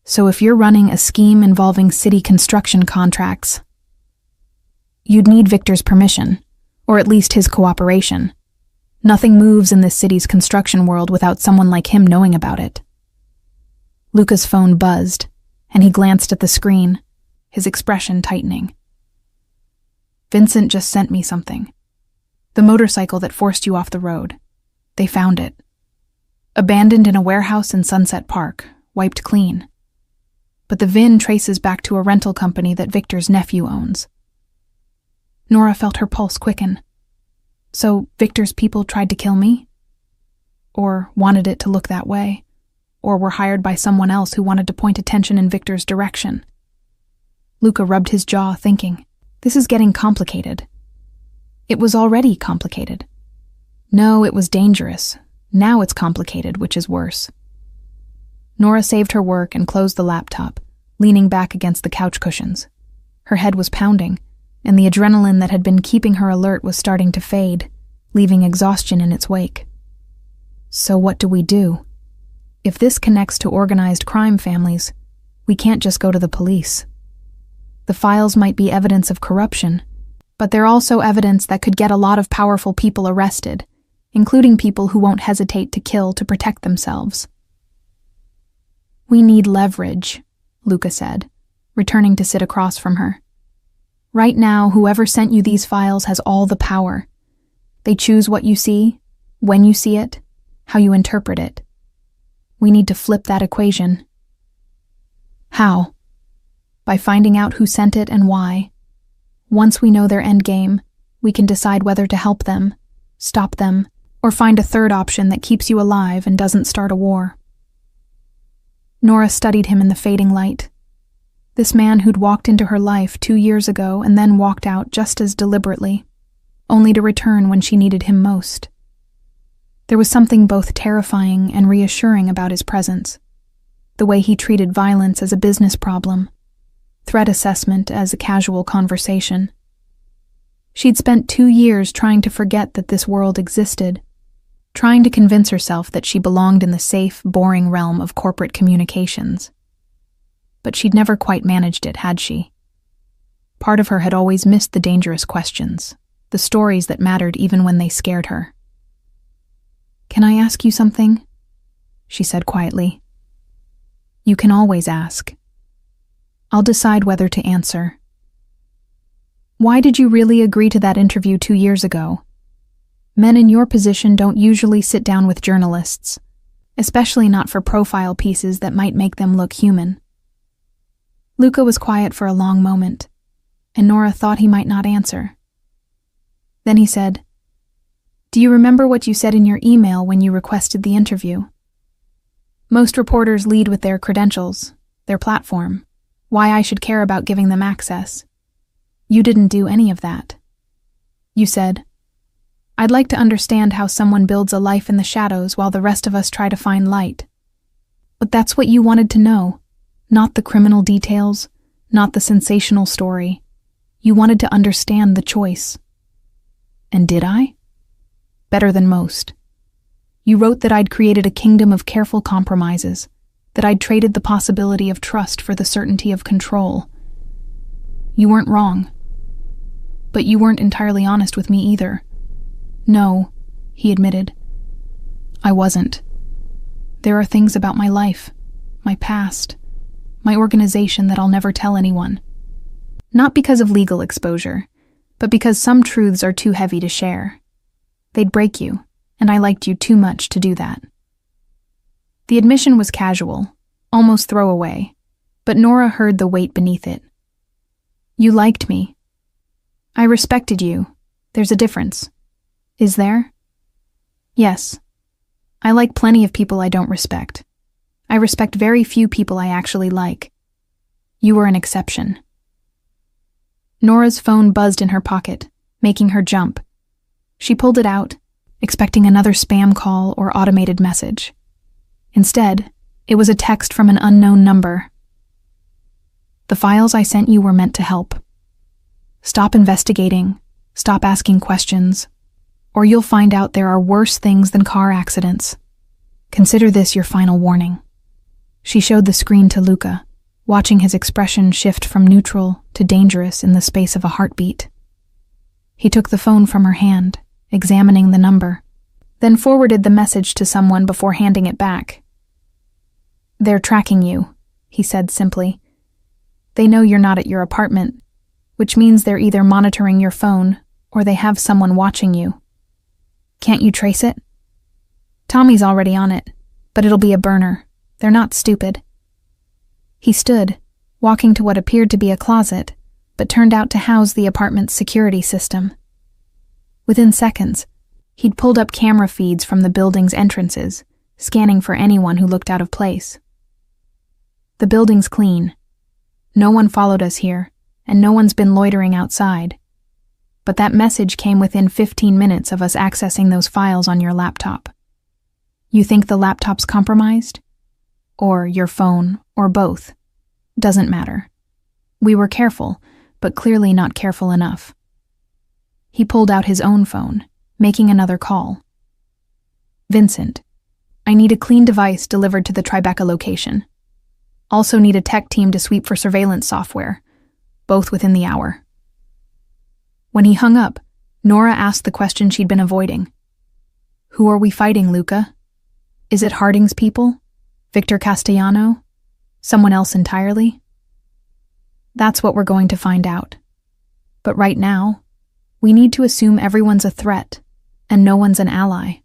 So if you're running a scheme involving city construction contracts, you'd need Victor's permission, or at least his cooperation. Nothing moves in this city's construction world without someone like him knowing about it. Luca's phone buzzed, and he glanced at the screen, his expression tightening. Vincent just sent me something. The motorcycle that forced you off the road. They found it. Abandoned in a warehouse in Sunset Park, wiped clean. But the VIN traces back to a rental company that Victor's nephew owns. Nora felt her pulse quicken. So Victor's people tried to kill me? Or wanted it to look that way? Or were hired by someone else who wanted to point attention in Victor's direction? Luca rubbed his jaw, thinking, this is getting complicated. It was already complicated. No, it was dangerous. Now it's complicated, which is worse. Nora saved her work and closed the laptop, leaning back against the couch cushions. Her head was pounding, and the adrenaline that had been keeping her alert was starting to fade, leaving exhaustion in its wake. So what do we do? If this connects to organized crime families, we can't just go to the police. The files might be evidence of corruption, but they're also evidence that could get a lot of powerful people arrested, including people who won't hesitate to kill to protect themselves. We need leverage, Luca said, returning to sit across from her. Right now, whoever sent you these files has all the power. They choose what you see, when you see it, how you interpret it. We need to flip that equation. How? By finding out who sent it and why. Once we know their endgame, we can decide whether to help them, stop them, or find a third option that keeps you alive and doesn't start a war. Nora studied him in the fading light. This man who'd walked into her life 2 years ago and then walked out just as deliberately, only to return when she needed him most. There was something both terrifying and reassuring about his presence. The way he treated violence as a business problem, threat assessment as a casual conversation. She'd spent 2 years trying to forget that this world existed, trying to convince herself that she belonged in the safe, boring realm of corporate communications. But she'd never quite managed it, had she? Part of her had always missed the dangerous questions, the stories that mattered even when they scared her. "Can I ask you something?" she said quietly. "You can always ask. I'll decide whether to answer. Why did you really agree to that interview 2 years ago? Men in your position don't usually sit down with journalists, especially not for profile pieces that might make them look human." Luca was quiet for a long moment. and Nora thought he might not answer. Then he said, "Do you remember what you said in your email when you requested the interview? Most reporters lead with their credentials, their platform, why I should care about giving them access. You didn't do any of that. You said, 'I'd like to understand how someone builds a life in the shadows while the rest of us try to find light.' But that's what you wanted to know, not the criminal details, not the sensational story. You wanted to understand the choice. And did I? Better than most. You wrote that I'd created a kingdom of careful compromises, that I'd traded the possibility of trust for the certainty of control. You weren't wrong. But you weren't entirely honest with me either. No, he admitted. I wasn't. There are things about my life, my past, my organization that I'll never tell anyone. Not because of legal exposure, but because some truths are too heavy to share. They'd break you, and I liked you too much to do that." The admission was casual, almost throwaway, but Nora heard the weight beneath it. "You liked me. I respected you. There's a difference. Is there?" "Yes. I like plenty of people I don't respect. I respect very few people I actually like. You were an exception." Nora's phone buzzed in her pocket, making her jump. She pulled it out, expecting another spam call or automated message. Instead, it was a text from an unknown number. "The files I sent you were meant to help. Stop investigating, stop asking questions, or you'll find out there are worse things than car accidents. Consider this your final warning." She showed the screen to Luca, watching his expression shift from neutral to dangerous in the space of a heartbeat. He took the phone from her hand, examining the number, then forwarded the message to someone before handing it back. "They're tracking you," he said simply. "They know you're not at your apartment, which means they're either monitoring your phone or they have someone watching you. Can't you trace it? Tommy's already on it, but it'll be a burner. They're not stupid." He stood, walking to what appeared to be a closet, but turned out to house the apartment's security system. Within seconds, he'd pulled up camera feeds from the building's entrances, scanning for anyone who looked out of place. "The building's clean. No one followed us here, and no one's been loitering outside. But that message came within 15 minutes of us accessing those files on your laptop. You think the laptop's compromised? Or your phone, or both. Doesn't matter. We were careful, but clearly not careful enough." He pulled out his own phone, making another call. "Vincent, I need a clean device delivered to the Tribeca location. Also need a tech team to sweep for surveillance software, both within the hour." When he hung up, Nora asked the question she'd been avoiding. "Who are we fighting, Luca? Is it Harding's people? Victor Castellano? Someone else entirely?" "That's what we're going to find out. But right now, we need to assume everyone's a threat, and no one's an ally."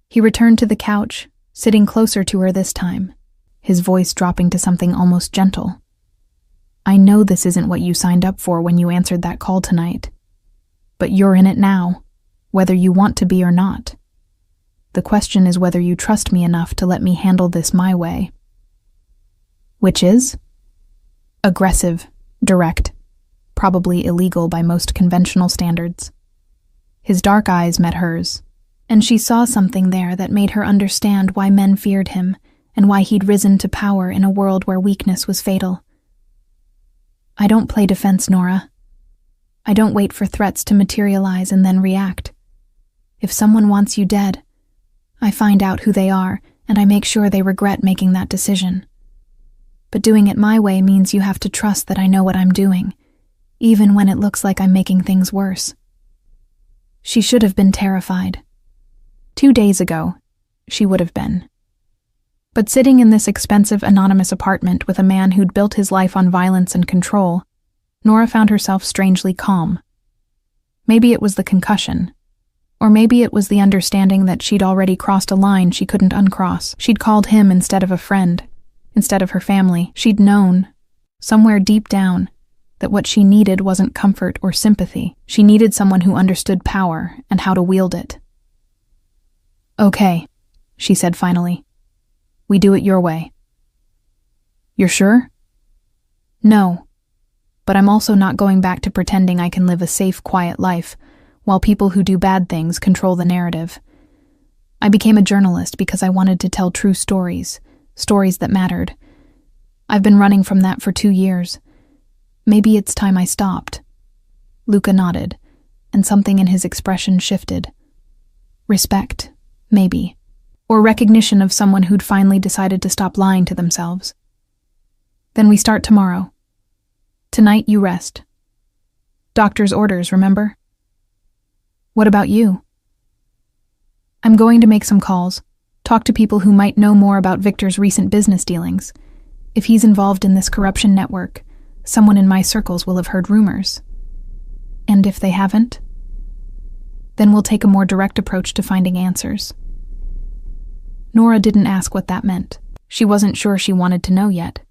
He returned to the couch, sitting closer to her this time, his voice dropping to something almost gentle. "I know this isn't what you signed up for when you answered that call tonight. But you're in it now, whether you want to be or not. The question is whether you trust me enough to let me handle this my way." "Which is?" "Aggressive, direct, probably illegal by most conventional standards." His dark eyes met hers, and she saw something there that made her understand why men feared him and why he'd risen to power in a world where weakness was fatal. "I don't play defense, Nora. I don't wait for threats to materialize and then react. If someone wants you dead, I find out who they are and I make sure they regret making that decision. But doing it my way means you have to trust that I know what I'm doing, even when it looks like I'm making things worse." She should have been terrified. 2 days ago, she would have been. But sitting in this expensive anonymous apartment with a man who'd built his life on violence and control, Nora found herself strangely calm. Maybe it was the concussion, or maybe it was the understanding that she'd already crossed a line she couldn't uncross. She'd called him instead of a friend, instead of her family. She'd known, somewhere deep down, that what she needed wasn't comfort or sympathy. She needed someone who understood power and how to wield it. "Okay," she said finally. "We do it your way." "You're sure?" "No, but I'm also not going back to pretending I can live a safe, quiet life while people who do bad things control the narrative. I became a journalist because I wanted to tell true stories, stories that mattered. I've been running from that for 2 years. Maybe it's time I stopped." Luca nodded, and something in his expression shifted. Respect, maybe, or recognition of someone who'd finally decided to stop lying to themselves. "Then we start tomorrow. Tonight you rest. Doctor's orders, remember?" "What about you?" "I'm going to make some calls, talk to people who might know more about Victor's recent business dealings. If he's involved in this corruption network, someone in my circles will have heard rumors. And if they haven't, then we'll take a more direct approach to finding answers." Nora didn't ask what that meant. She wasn't sure she wanted to know yet.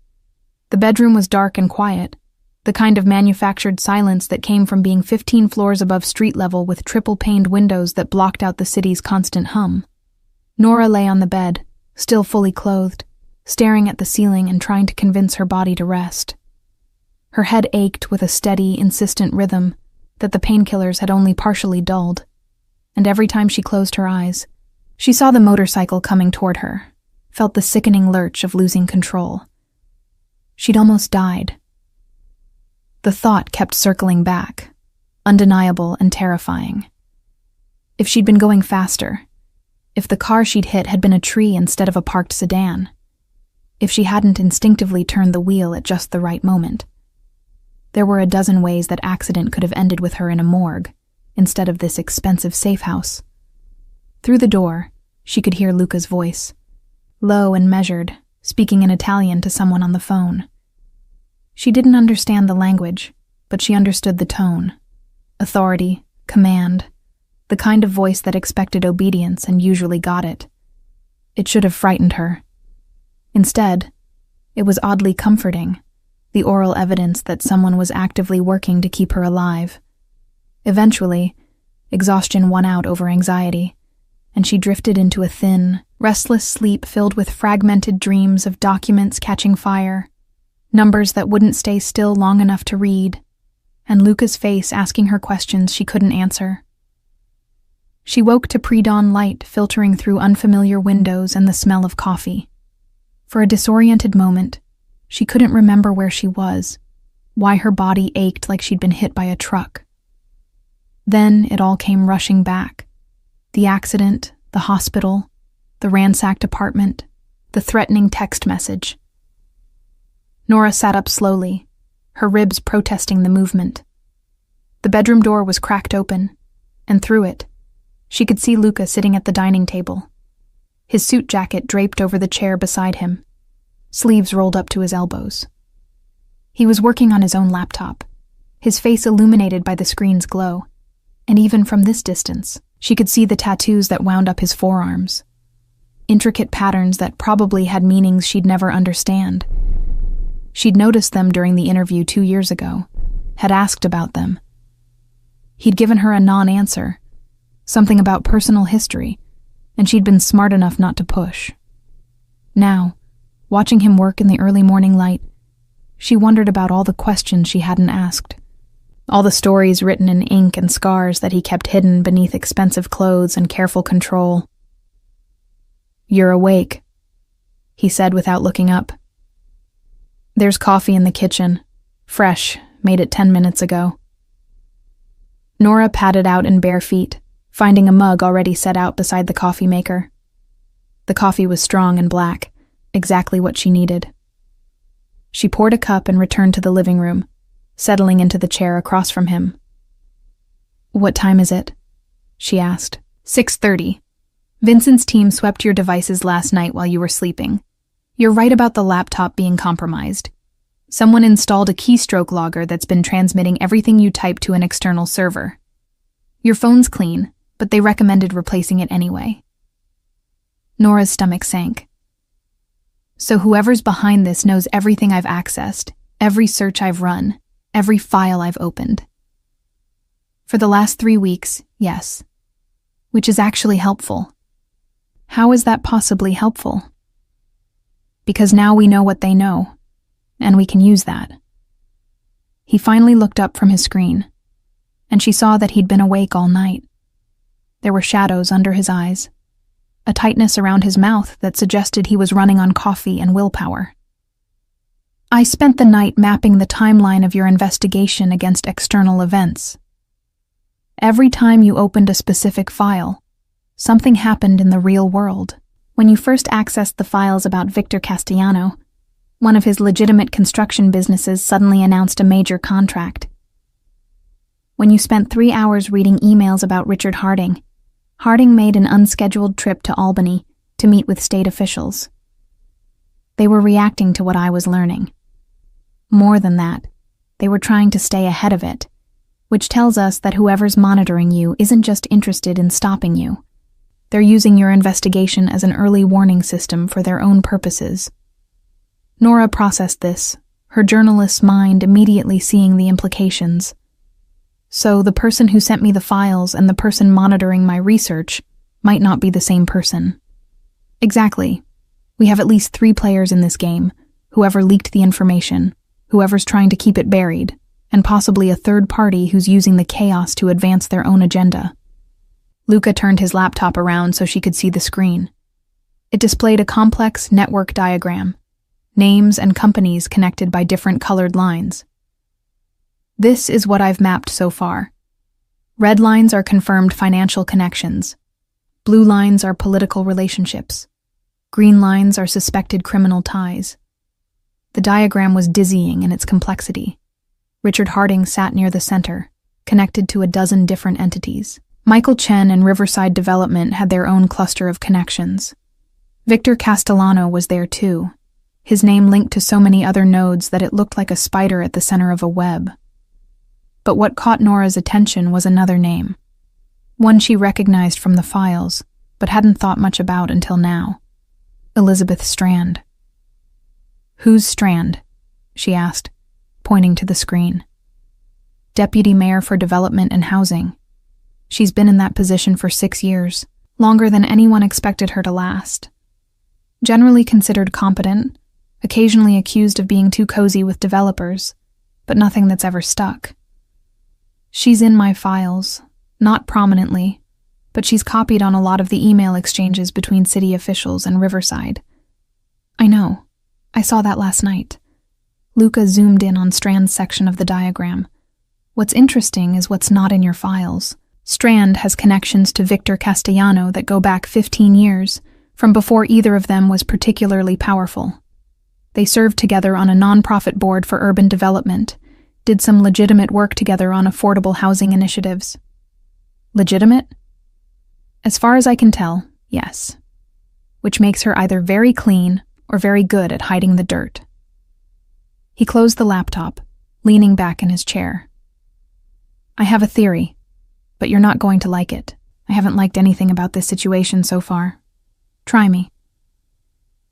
The bedroom was dark and quiet, the kind of manufactured silence that came from being 15 floors above street level with triple-paned windows that blocked out the city's constant hum. Nora lay on the bed, still fully clothed, staring at the ceiling and trying to convince her body to rest. Her head ached with a steady, insistent rhythm that the painkillers had only partially dulled, and every time she closed her eyes, she saw the motorcycle coming toward her, felt the sickening lurch of losing control. She'd almost died. The thought kept circling back, undeniable and terrifying. If she'd been going faster, if the car she'd hit had been a tree instead of a parked sedan, if she hadn't instinctively turned the wheel at just the right moment. There were a dozen ways that accident could have ended with her in a morgue, instead of this expensive safe house. Through the door, she could hear Luca's voice, low and measured, speaking in Italian to someone on the phone. She didn't understand the language, but she understood the tone. Authority, command, the kind of voice that expected obedience and usually got it. It should have frightened her. Instead, it was oddly comforting, the oral evidence that someone was actively working to keep her alive. Eventually, exhaustion won out over anxiety, and she drifted into a thin, restless sleep filled with fragmented dreams of documents catching fire, numbers that wouldn't stay still long enough to read, and Luca's face asking her questions she couldn't answer. She woke to pre-dawn light filtering through unfamiliar windows and the smell of coffee. For a disoriented moment, she couldn't remember where she was, why her body ached like she'd been hit by a truck. Then it all came rushing back. The accident, the hospital, the ransacked apartment, the threatening text message. Nora sat up slowly, her ribs protesting the movement. The bedroom door was cracked open, and through it, she could see Luca sitting at the dining table, his suit jacket draped over the chair beside him, sleeves rolled up to his elbows. He was working on his own laptop, his face illuminated by the screen's glow, and even from this distance, she could see the tattoos that wound up his forearms, intricate patterns that probably had meanings she'd never understand. She'd noticed them during the interview 2 years ago, had asked about them. He'd given her a non-answer, something about personal history, and she'd been smart enough not to push. Now, watching him work in the early morning light, she wondered about all the questions she hadn't asked, all the stories written in ink and scars that he kept hidden beneath expensive clothes and careful control. "You're awake," he said without looking up. "There's coffee in the kitchen, fresh, made it 10 minutes ago." Nora padded out in bare feet, finding a mug already set out beside the coffee maker. The coffee was strong and black, exactly what she needed. She poured a cup and returned to the living room, settling into the chair across from him. "What time is it?" she asked. 6:30. Vincent's team swept your devices last night while you were sleeping. You're right about the laptop being compromised. Someone installed a keystroke logger that's been transmitting everything you type to an external server. Your phone's clean, but they recommended replacing it anyway. Nora's stomach sank. So whoever's behind this knows everything I've accessed, every search I've run, Every file I've opened. For the last 3 weeks, yes. Which is actually helpful. How is that possibly helpful? Because now we know what they know, and we can use that. He finally looked up from his screen, and she saw that he'd been awake all night. There were shadows under his eyes, a tightness around his mouth that suggested he was running on coffee and willpower. I spent the night mapping the timeline of your investigation against external events. Every time you opened a specific file, something happened in the real world. When you first accessed the files about Victor Castellano, one of his legitimate construction businesses suddenly announced a major contract. When you spent 3 hours reading emails about Richard Harding, Harding made an unscheduled trip to Albany to meet with state officials. They were reacting to what I was learning. More than that, they were trying to stay ahead of it, which tells us that whoever's monitoring you isn't just interested in stopping you. They're using your investigation as an early warning system for their own purposes. Nora processed this, her journalist's mind immediately seeing the implications. So the person who sent me the files and the person monitoring my research might not be the same person. Exactly. We have at least 3 players in this game, whoever leaked the information, whoever's trying to keep it buried, and possibly a third party who's using the chaos to advance their own agenda. Luca turned his laptop around so she could see the screen. It displayed a complex network diagram, names and companies connected by different colored lines. This is what I've mapped so far. Red lines are confirmed financial connections. Blue lines are political relationships. Green lines are suspected criminal ties. The diagram was dizzying in its complexity. Richard Harding sat near the center, connected to a dozen different entities. Michael Chen and Riverside Development had their own cluster of connections. Victor Castellano was there too, his name linked to so many other nodes that it looked like a spider at the center of a web. But what caught Nora's attention was another name, one she recognized from the files, but hadn't thought much about until now. Elizabeth Strand. "Who's Strand?" she asked, pointing to the screen. "Deputy Mayor for Development and Housing. She's been in that position for 6 years, longer than anyone expected her to last. Generally considered competent, occasionally accused of being too cozy with developers, but nothing that's ever stuck. She's in my files, not prominently, but she's copied on a lot of the email exchanges between city officials and Riverside. I know. I saw that last night." Luca zoomed in on Strand's section of the diagram. "What's interesting is what's not in your files. Strand has connections to Victor Castellano that go back 15 years, from before either of them was particularly powerful. They served together on a nonprofit board for urban development, did some legitimate work together on affordable housing initiatives." "Legitimate?" "As far as I can tell, yes. Which makes her either very clean or very good at hiding the dirt." He closed the laptop, leaning back in his chair. "I have a theory, but you're not going to like it. I haven't liked anything about this situation so far. Try me."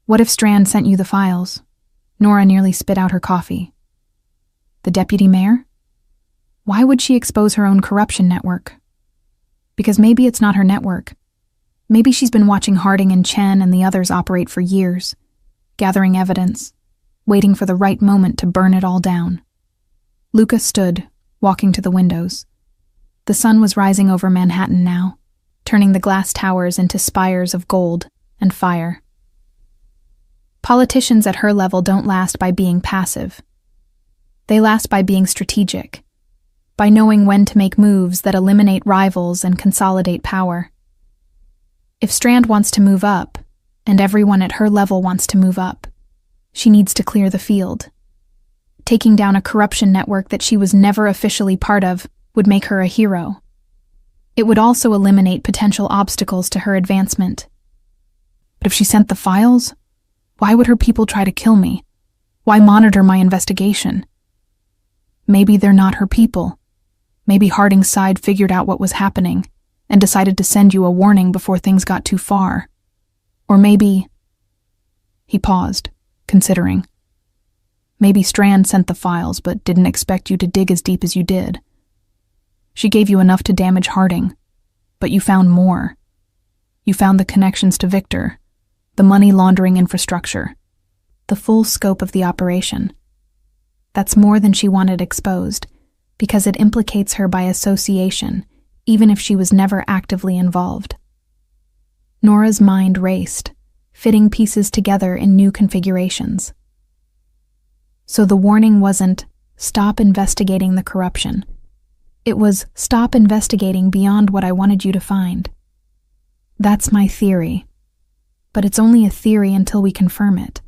"What if Strand sent you the files?" Nora nearly spit out her coffee. "The deputy mayor? Why would she expose her own corruption network? Because maybe it's not her network. Maybe she's been watching Harding and Chen and the others operate for years, gathering evidence, waiting for the right moment to burn it all down." Luca stood, walking to the windows. The sun was rising over Manhattan now, turning the glass towers into spires of gold and fire. Politicians at her level don't last by being passive. They last by being strategic, by knowing when to make moves that eliminate rivals and consolidate power. If Strand wants to move up, and everyone at her level wants to move up, she needs to clear the field. Taking down a corruption network that she was never officially part of would make her a hero. It would also eliminate potential obstacles to her advancement. But if she sent the files, why would her people try to kill me? Why monitor my investigation? Maybe they're not her people. Maybe Harding's side figured out what was happening and decided to send you a warning before things got too far. Or maybe... He paused, considering. Maybe Strand sent the files but didn't expect you to dig as deep as you did. She gave you enough to damage Harding, but you found more. You found the connections to Victor, the money laundering infrastructure, the full scope of the operation. That's more than she wanted exposed, because it implicates her by association, even if she was never actively involved. Nora's mind raced, fitting pieces together in new configurations. So the warning wasn't, "Stop investigating the corruption." It was, "Stop investigating beyond what I wanted you to find." That's my theory. But it's only a theory until we confirm it.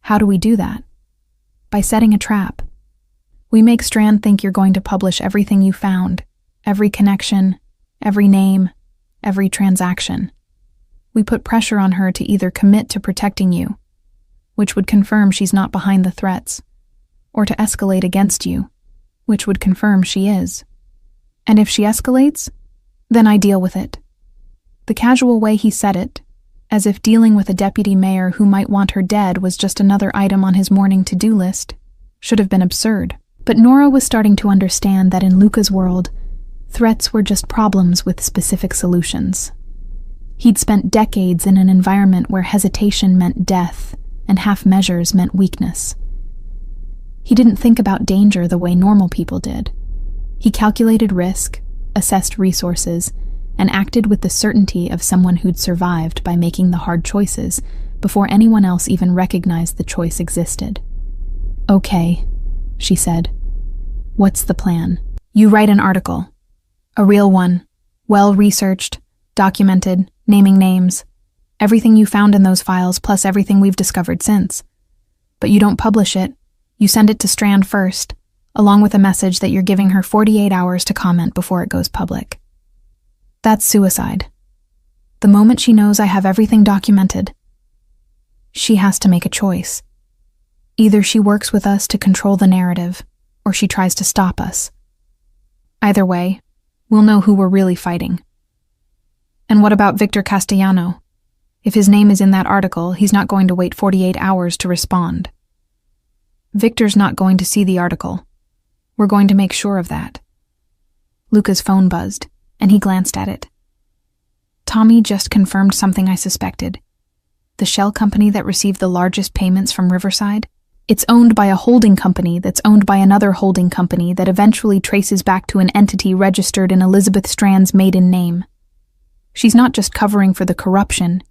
How do we do that? By setting a trap. We make Strand think you're going to publish everything you found, every connection, every name, every transaction. We put pressure on her to either commit to protecting you, which would confirm she's not behind the threats, or to escalate against you, which would confirm she is. And if she escalates, then I deal with it. The casual way he said it, as if dealing with a deputy mayor who might want her dead was just another item on his morning to-do list, should have been absurd. But Nora was starting to understand that in Luca's world, threats were just problems with specific solutions. He'd spent decades in an environment where hesitation meant death and half measures meant weakness. He didn't think about danger the way normal people did. He calculated risk, assessed resources, and acted with the certainty of someone who'd survived by making the hard choices before anyone else even recognized the choice existed. "Okay," she said. "What's the plan?" "You write an article. A real one. Well-researched, documented, naming names. Everything you found in those files plus everything we've discovered since. But you don't publish it. You send it to Strand first, along with a message that you're giving her 48 hours to comment before it goes public. That's suicide. The moment she knows I have everything documented, she has to make a choice. Either she works with us to control the narrative, or she tries to stop us. Either way, we'll know who we're really fighting. And what about Victor Castellano? If his name is in that article, he's not going to wait 48 hours to respond. Victor's not going to see the article. We're going to make sure of that." Luca's phone buzzed, and he glanced at it. Tommy just confirmed something I suspected. The shell company that received the largest payments from Riverside? It's owned by a holding company that's owned by another holding company that eventually traces back to an entity registered in Elizabeth Strand's maiden name. She's not just covering for the corruption,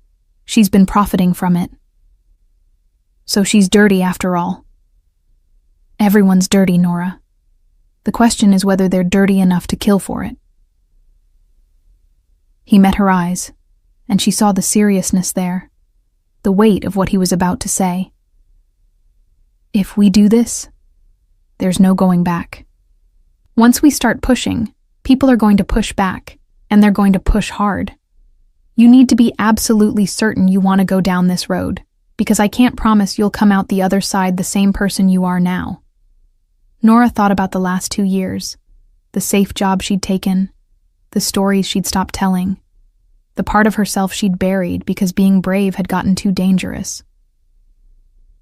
she's been profiting from it. So she's dirty after all. Everyone's dirty, Nora. The question is whether they're dirty enough to kill for it. He met her eyes, and she saw the seriousness there, the weight of what he was about to say. If we do this, there's no going back. Once we start pushing, people are going to push back, and they're going to push hard. You need to be absolutely certain you want to go down this road, because I can't promise you'll come out the other side the same person you are now. Nora thought about the last 2 years, the safe job she'd taken, the stories she'd stopped telling, the part of herself she'd buried because being brave had gotten too dangerous.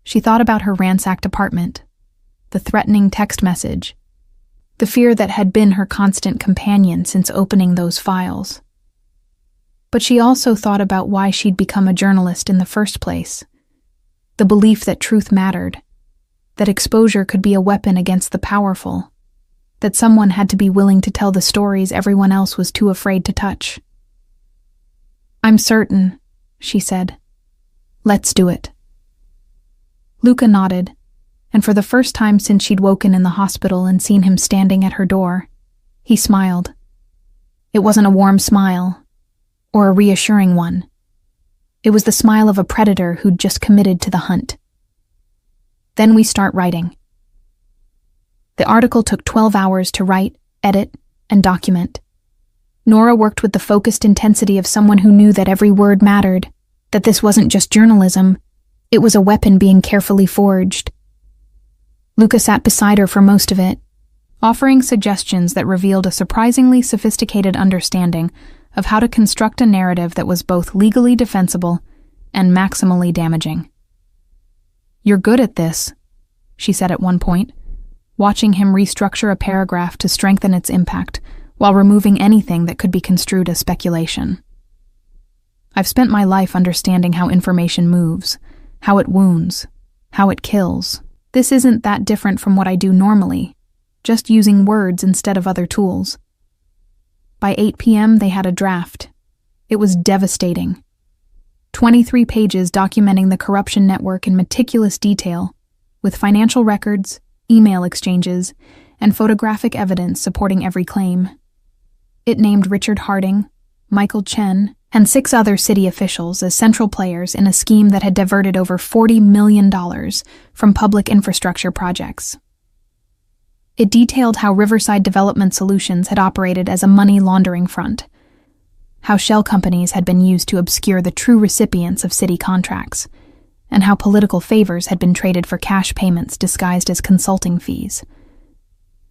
She thought about her ransacked apartment, the threatening text message, the fear that had been her constant companion since opening those files. But she also thought about why she'd become a journalist in the first place, the belief that truth mattered, that exposure could be a weapon against the powerful, that someone had to be willing to tell the stories everyone else was too afraid to touch. "I'm certain," she said. "Let's do it." Luca nodded, and for the first time since she'd woken in the hospital and seen him standing at her door, he smiled. It wasn't a warm smile, or a reassuring one. It was the smile of a predator who'd just committed to the hunt. Then we start writing. The article took 12 hours to write, edit, and document. Nora worked with the focused intensity of someone who knew that every word mattered, that this wasn't just journalism, it was a weapon being carefully forged. Luca sat beside her for most of it, offering suggestions that revealed a surprisingly sophisticated understanding of how to construct a narrative that was both legally defensible and maximally damaging. "You're good at this," she said at one point, watching him restructure a paragraph to strengthen its impact while removing anything that could be construed as speculation. I've spent my life understanding how information moves, how it wounds, how it kills. This isn't that different from what I do normally, just using words instead of other tools. By 8 p.m., they had a draft. It was devastating. 23 pages documenting the corruption network in meticulous detail, with financial records, email exchanges, and photographic evidence supporting every claim. It named Richard Harding, Michael Chen, and 6 other city officials as central players in a scheme that had diverted over $40 million from public infrastructure projects. It detailed how Riverside Development Solutions had operated as a money laundering front, how shell companies had been used to obscure the true recipients of city contracts, and how political favors had been traded for cash payments disguised as consulting fees.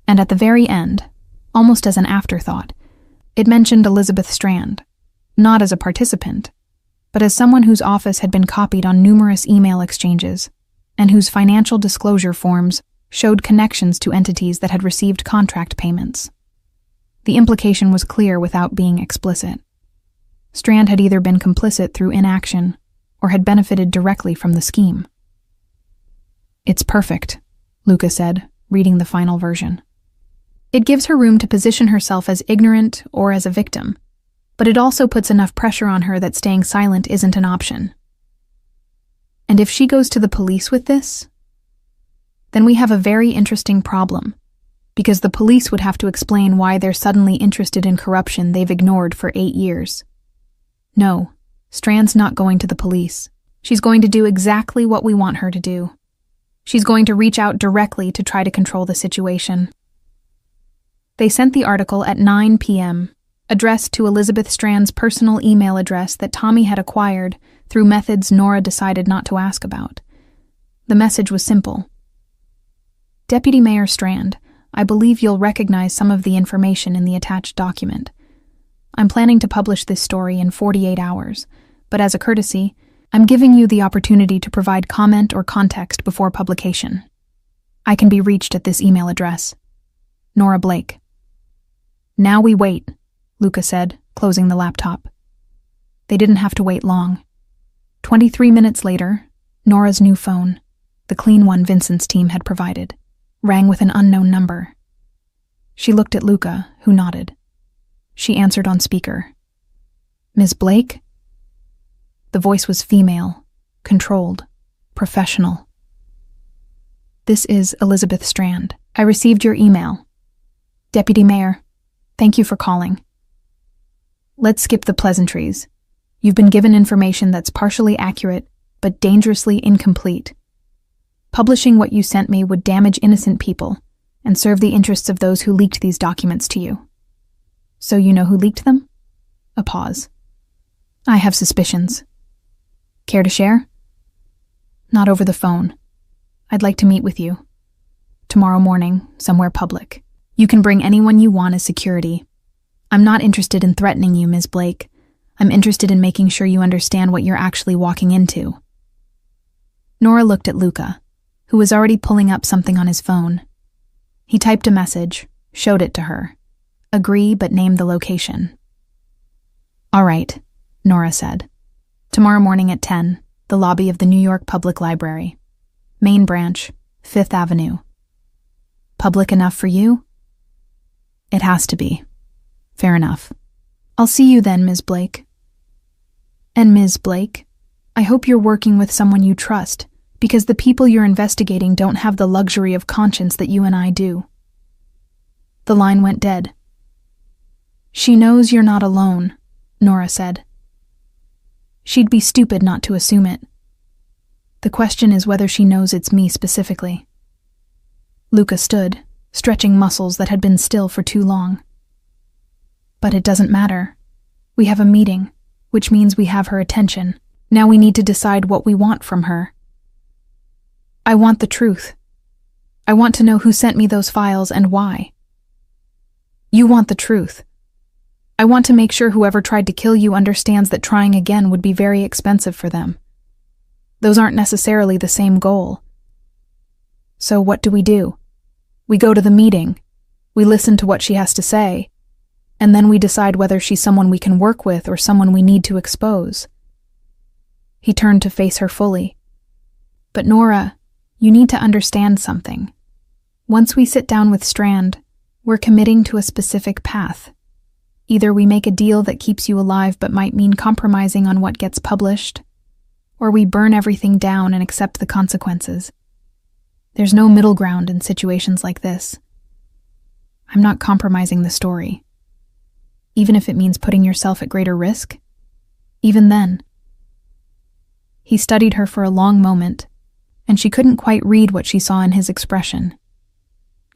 And at the very end, almost as an afterthought, it mentioned Elizabeth Strand, not as a participant, but as someone whose office had been copied on numerous email exchanges, and whose financial disclosure forms showed connections to entities that had received contract payments. The implication was clear without being explicit. Strand had either been complicit through inaction or had benefited directly from the scheme. "It's perfect," Luca said, reading the final version. It gives her room to position herself as ignorant or as a victim, but it also puts enough pressure on her that staying silent isn't an option. And if she goes to the police with this, then we have a very interesting problem, because the police would have to explain why they're suddenly interested in corruption they've ignored for 8 years. No, Strand's not going to the police. She's going to do exactly what we want her to do. She's going to reach out directly to try to control the situation. They sent the article at 9 p.m., addressed to Elizabeth Strand's personal email address that Tommy had acquired through methods Nora decided not to ask about. The message was simple. "Deputy Mayor Strand, I believe you'll recognize some of the information in the attached document. I'm planning to publish this story in 48 hours, but as a courtesy, I'm giving you the opportunity to provide comment or context before publication. I can be reached at this email address. Nora Blake." "Now we wait," Luca said, closing the laptop. They didn't have to wait long. 23 minutes later, Nora's new phone, the clean one Vincent's team had provided, rang with an unknown number. She looked at Luca, who nodded. She answered on speaker. "Ms. Blake?" The voice was female, controlled, professional. "This is Elizabeth Strand. I received your email. Deputy Mayor, thank you for calling. Let's skip the pleasantries. You've been given information that's partially accurate, but dangerously incomplete. Publishing what you sent me would damage innocent people and serve the interests of those who leaked these documents to you. So you know who leaked them?" A pause. "I have suspicions. Care to share?" "Not over the phone. I'd like to meet with you. Tomorrow morning, somewhere public. You can bring anyone you want as security. I'm not interested in threatening you, Ms. Blake. I'm interested in making sure you understand what you're actually walking into." Nora looked at Luca, who was already pulling up something on his phone. He typed a message, showed it to her. Agree, but name the location. "All right," Nora said. "Tomorrow morning at 10, the lobby of the New York Public Library. Main branch, 5th Avenue. Public enough for you?" "It has to be." "Fair enough. I'll see you then, Ms. Blake." "And Ms. Blake, I hope you're working with someone you trust, because the people you're investigating don't have the luxury of conscience that you and I do." The line went dead. "She knows you're not alone," Nora said. "She'd be stupid not to assume it. The question is whether she knows it's me specifically." Luca stood, stretching muscles that had been still for too long. "But it doesn't matter. We have a meeting, which means we have her attention. Now we need to decide what we want from her." "I want the truth. I want to know who sent me those files and why." "You want the truth. I want to make sure whoever tried to kill you understands that trying again would be very expensive for them. Those aren't necessarily the same goal. So what do? We go to the meeting. We listen to what she has to say. And then we decide whether she's someone we can work with or someone we need to expose. He turned to face her fully. But Nora, you need to understand something. Once we sit down with Strand, we're committing to a specific path. Either we make a deal that keeps you alive but might mean compromising on what gets published, or we burn everything down and accept the consequences. There's no middle ground in situations like this. I'm not compromising the story. Even if it means putting yourself at greater risk? Even then. He studied her for a long moment, and she couldn't quite read what she saw in his expression.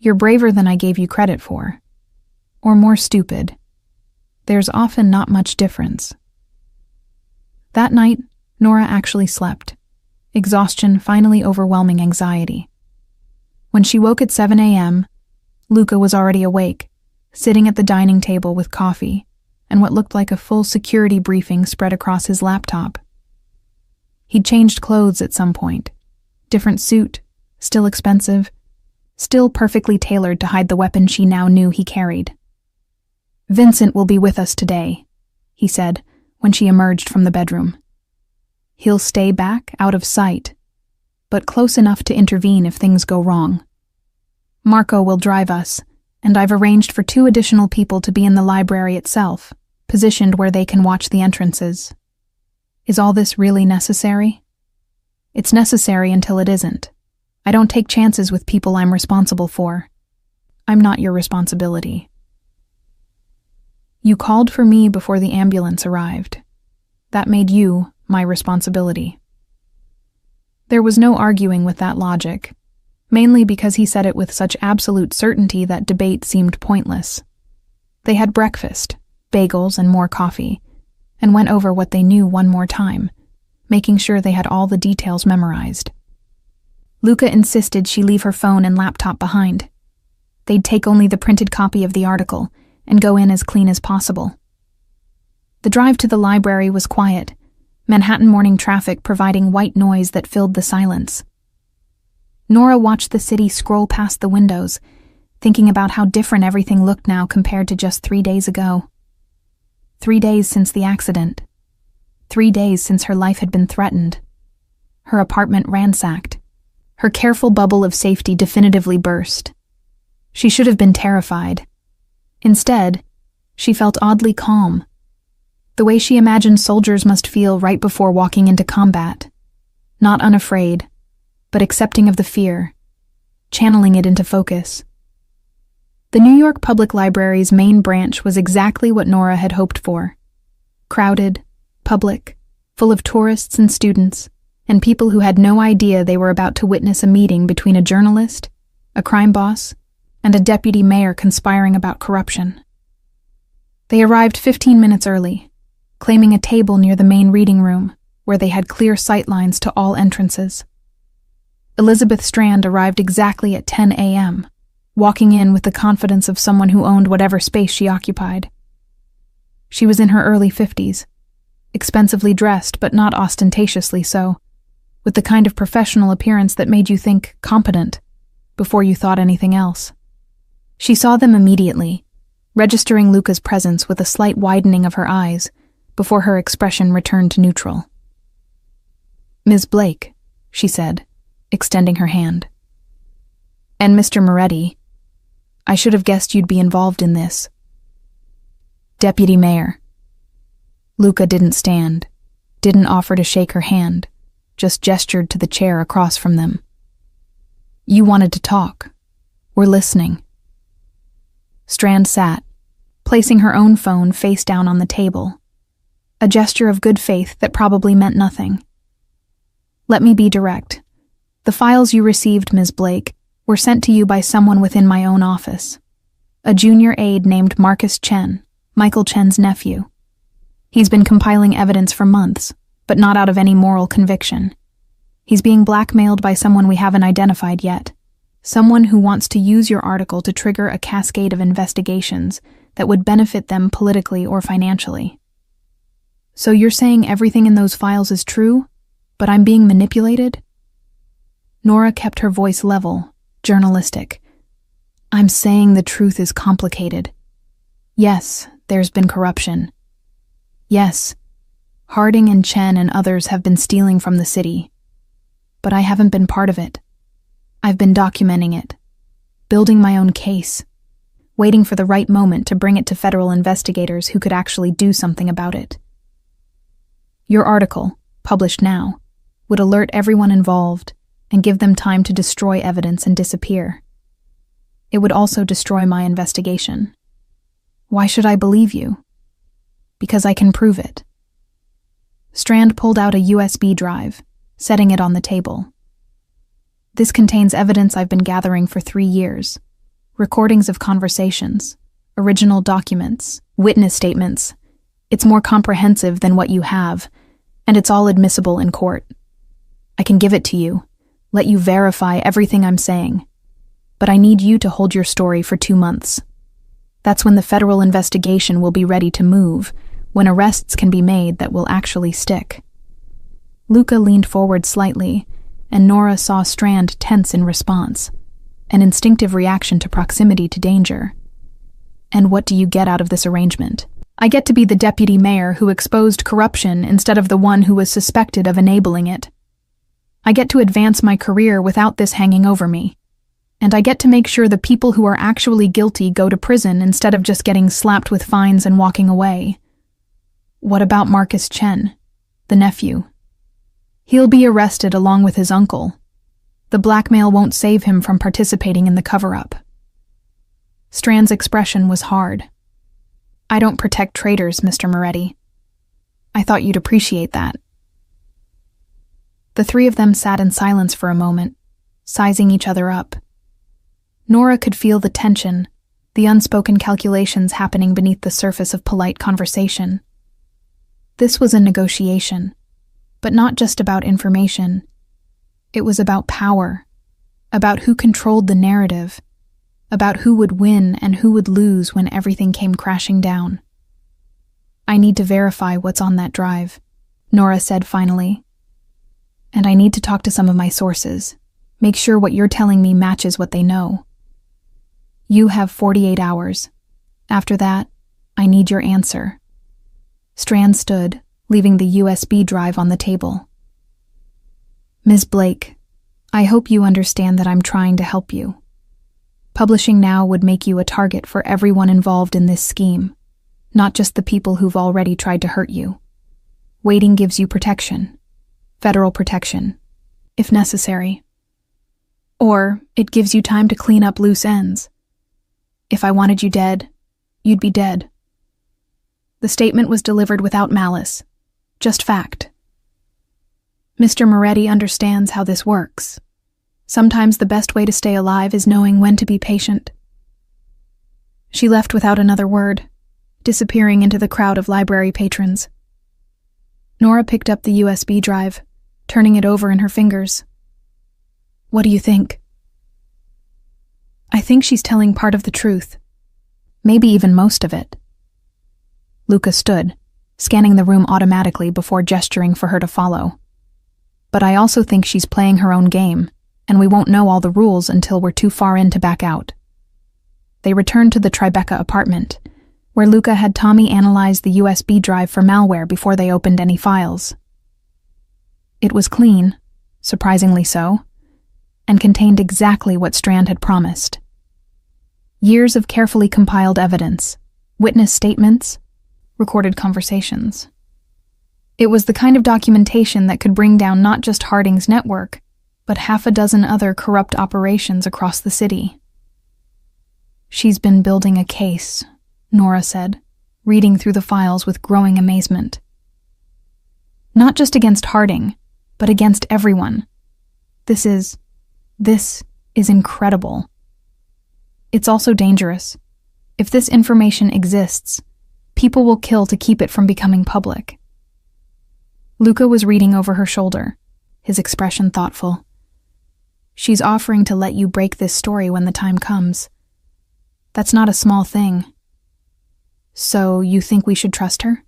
You're braver than I gave you credit for. Or more stupid. There's often not much difference. That night, Nora actually slept, exhaustion finally overwhelming anxiety. When she woke at 7 a.m., Luca was already awake, sitting at the dining table with coffee and what looked like a full security briefing spread across his laptop. He'd changed clothes at some point. Different suit, still expensive, still perfectly tailored to hide the weapon she now knew he carried. Vincent will be with us today, he said when she emerged from the bedroom. He'll stay back, out of sight, but close enough to intervene if things go wrong. Marco will drive us, and I've arranged for 2 additional people to be in the library itself, positioned where they can watch the entrances. Is all this really necessary? It's necessary until it isn't. I don't take chances with people I'm responsible for. I'm not your responsibility. You called for me before the ambulance arrived. That made you my responsibility. There was no arguing with that logic, mainly because he said it with such absolute certainty that debate seemed pointless. They had breakfast, bagels and more coffee, and went over what they knew one more time, making sure they had all the details memorized. Luca insisted she leave her phone and laptop behind. They'd take only the printed copy of the article and go in as clean as possible. The drive to the library was quiet, Manhattan morning traffic providing white noise that filled the silence. Nora watched the city scroll past the windows, thinking about how different everything looked now compared to just 3 days ago. 3 days since the accident. 3 days since her life had been threatened. Her apartment ransacked. Her careful bubble of safety definitively burst. She should have been terrified. Instead, she felt oddly calm. The way she imagined soldiers must feel right before walking into combat. Not unafraid, but accepting of the fear, channeling it into focus. The New York Public Library's main branch was exactly what Nora had hoped for. Crowded, public, full of tourists and students, and people who had no idea they were about to witness a meeting between a journalist, a crime boss, and a deputy mayor conspiring about corruption. They arrived 15 minutes early, claiming a table near the main reading room, where they had clear sightlines to all entrances. Elizabeth Strand arrived exactly at 10 a.m., walking in with the confidence of someone who owned whatever space she occupied. She was in her early 50s, expensively dressed but not ostentatiously so, with the kind of professional appearance that made you think competent before you thought anything else. She saw them immediately, registering Luca's presence with a slight widening of her eyes before her expression returned to neutral. "Ms. Blake," she said, extending her hand. "And Mr. Moretti, I should have guessed you'd be involved in this." "Deputy Mayor." Luca didn't stand, didn't offer to shake her hand, just gestured to the chair across from them. "You wanted to talk. We're listening." Strand sat, placing her own phone face down on the table, a gesture of good faith that probably meant nothing. "Let me be direct. The files you received, Ms. Blake, were sent to you by someone within my own office. A junior aide named Marcus Chen, Michael Chen's nephew. He's been compiling evidence for months, but not out of any moral conviction. He's being blackmailed by someone we haven't identified yet. Someone who wants to use your article to trigger a cascade of investigations that would benefit them politically or financially. So you're saying everything in those files is true, but I'm being manipulated?" Nora kept her voice level, journalistic. I'm saying the truth is complicated. Yes, there's been corruption. Yes, Harding and Chen and others have been stealing from the city. But I haven't been part of it. I've been documenting it, building my own case, waiting for the right moment to bring it to federal investigators who could actually do something about it. Your article, published now, would alert everyone involved and give them time to destroy evidence and disappear. It would also destroy my investigation. Why should I believe you? Because I can prove it. Strand pulled out a USB drive, setting it on the table. This contains evidence I've been gathering for 3 years. Recordings of conversations, original documents, witness statements. It's more comprehensive than what you have, and it's all admissible in court. I can give it to you, let you verify everything I'm saying. But I need you to hold your story for 2 months. That's when the federal investigation will be ready to move, when arrests can be made that will actually stick. Luca leaned forward slightly, and Nora saw Strand tense in response, an instinctive reaction to proximity to danger. And what do you get out of this arrangement? I get to be the deputy mayor who exposed corruption instead of the one who was suspected of enabling it. I get to advance my career without this hanging over me. And I get to make sure the people who are actually guilty go to prison instead of just getting slapped with fines and walking away. What about Marcus Chen, the nephew? He'll be arrested along with his uncle. The blackmail won't save him from participating in the cover-up. Strand's expression was hard. I don't protect traitors, Mr. Moretti. I thought you'd appreciate that. The three of them sat in silence for a moment, sizing each other up. Nora could feel the tension, the unspoken calculations happening beneath the surface of polite conversation. This was a negotiation, but not just about information. It was about power, about who controlled the narrative, about who would win and who would lose when everything came crashing down. I need to verify what's on that drive, Nora said finally. And I need to talk to some of my sources, make sure what you're telling me matches what they know. You have 48 hours. After that, I need your answer. Strand stood, leaving the USB drive on the table. Ms. Blake, I hope you understand that I'm trying to help you. Publishing now would make you a target for everyone involved in this scheme, not just the people who've already tried to hurt you. Waiting gives you protection, federal protection, if necessary. Or it gives you time to clean up loose ends. If I wanted you dead, you'd be dead. The statement was delivered without malice, just fact. Mr. Moretti understands how this works. Sometimes the best way to stay alive is knowing when to be patient. She left without another word, disappearing into the crowd of library patrons. Nora picked up the USB drive, turning it over in her fingers. What do you think? I think she's telling part of the truth. Maybe even most of it. Luca stood, scanning the room automatically before gesturing for her to follow. But I also think she's playing her own game, and we won't know all the rules until we're too far in to back out. They returned to the Tribeca apartment, where Luca had Tommy analyze the USB drive for malware before they opened any files. It was clean, surprisingly so, and contained exactly what Strand had promised. Years of carefully compiled evidence, witness statements, recorded conversations. It was the kind of documentation that could bring down not just Harding's network, but 6 other corrupt operations across the city. She's been building a case, Nora said, reading through the files with growing amazement. Not just against Harding, but against everyone. This is incredible. It's also dangerous. If this information exists, people will kill to keep it from becoming public. Luca was reading over her shoulder, his expression thoughtful. She's offering to let you break this story when the time comes. That's not a small thing. So you think we should trust her?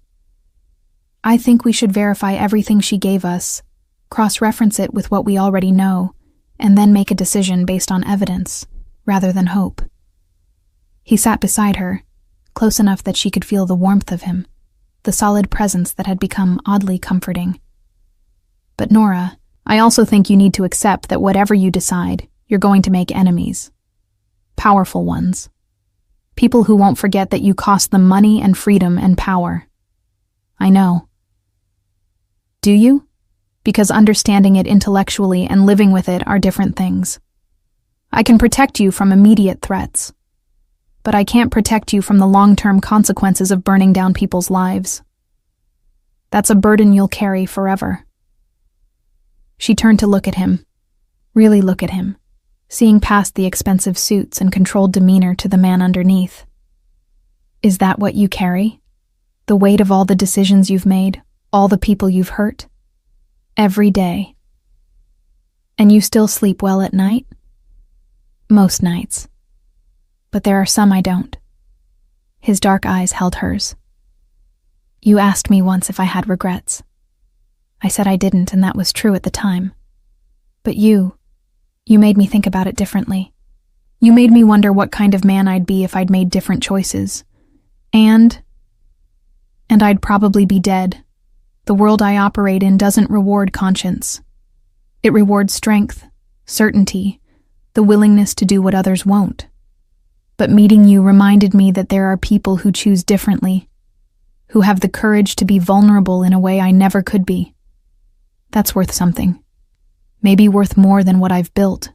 I think we should verify everything she gave us, cross-reference it with what we already know, and then make a decision based on evidence rather than hope. He sat beside her, close enough that she could feel the warmth of him, the solid presence that had become oddly comforting. But Nora, I also think you need to accept that whatever you decide, you're going to make enemies. Powerful ones. People who won't forget that you cost them money and freedom and power. I know. Do you? Because understanding it intellectually and living with it are different things. I can protect you from immediate threats, but I can't protect you from the long-term consequences of burning down people's lives. That's a burden you'll carry forever. She turned to look at him, really look at him, seeing past the expensive suits and controlled demeanor to the man underneath. Is that what you carry? The weight of all the decisions you've made, all the people you've hurt? Every day. And you still sleep well at night? Most nights. But there are some I don't. His dark eyes held hers. You asked me once if I had regrets. I said I didn't, and that was true at the time. But you made me think about it differently. You made me wonder what kind of man I'd be if I'd made different choices. And I'd probably be dead. The world I operate in doesn't reward conscience. It rewards strength, certainty, the willingness to do what others won't. But meeting you reminded me that there are people who choose differently, who have the courage to be vulnerable in a way I never could be. That's worth something. Maybe worth more than what I've built.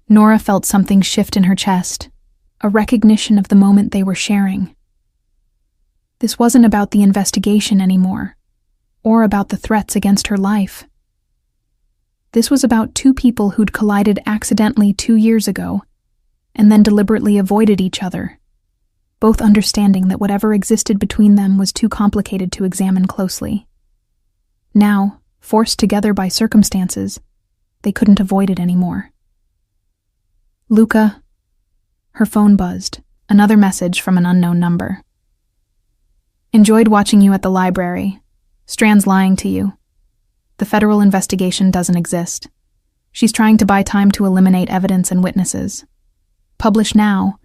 Nora felt something shift in her chest, a recognition of the moment they were sharing. This wasn't about the investigation anymore, or about the threats against her life. This was about two people who'd collided accidentally 2 years ago, and then deliberately avoided each other, both understanding that whatever existed between them was too complicated to examine closely. Now, forced together by circumstances, they couldn't avoid it anymore. Luca. Her phone buzzed, another message from an unknown number. Enjoyed watching you at the library. Strand's lying to you. The federal investigation doesn't exist. She's trying to buy time to eliminate evidence and witnesses. Publish now,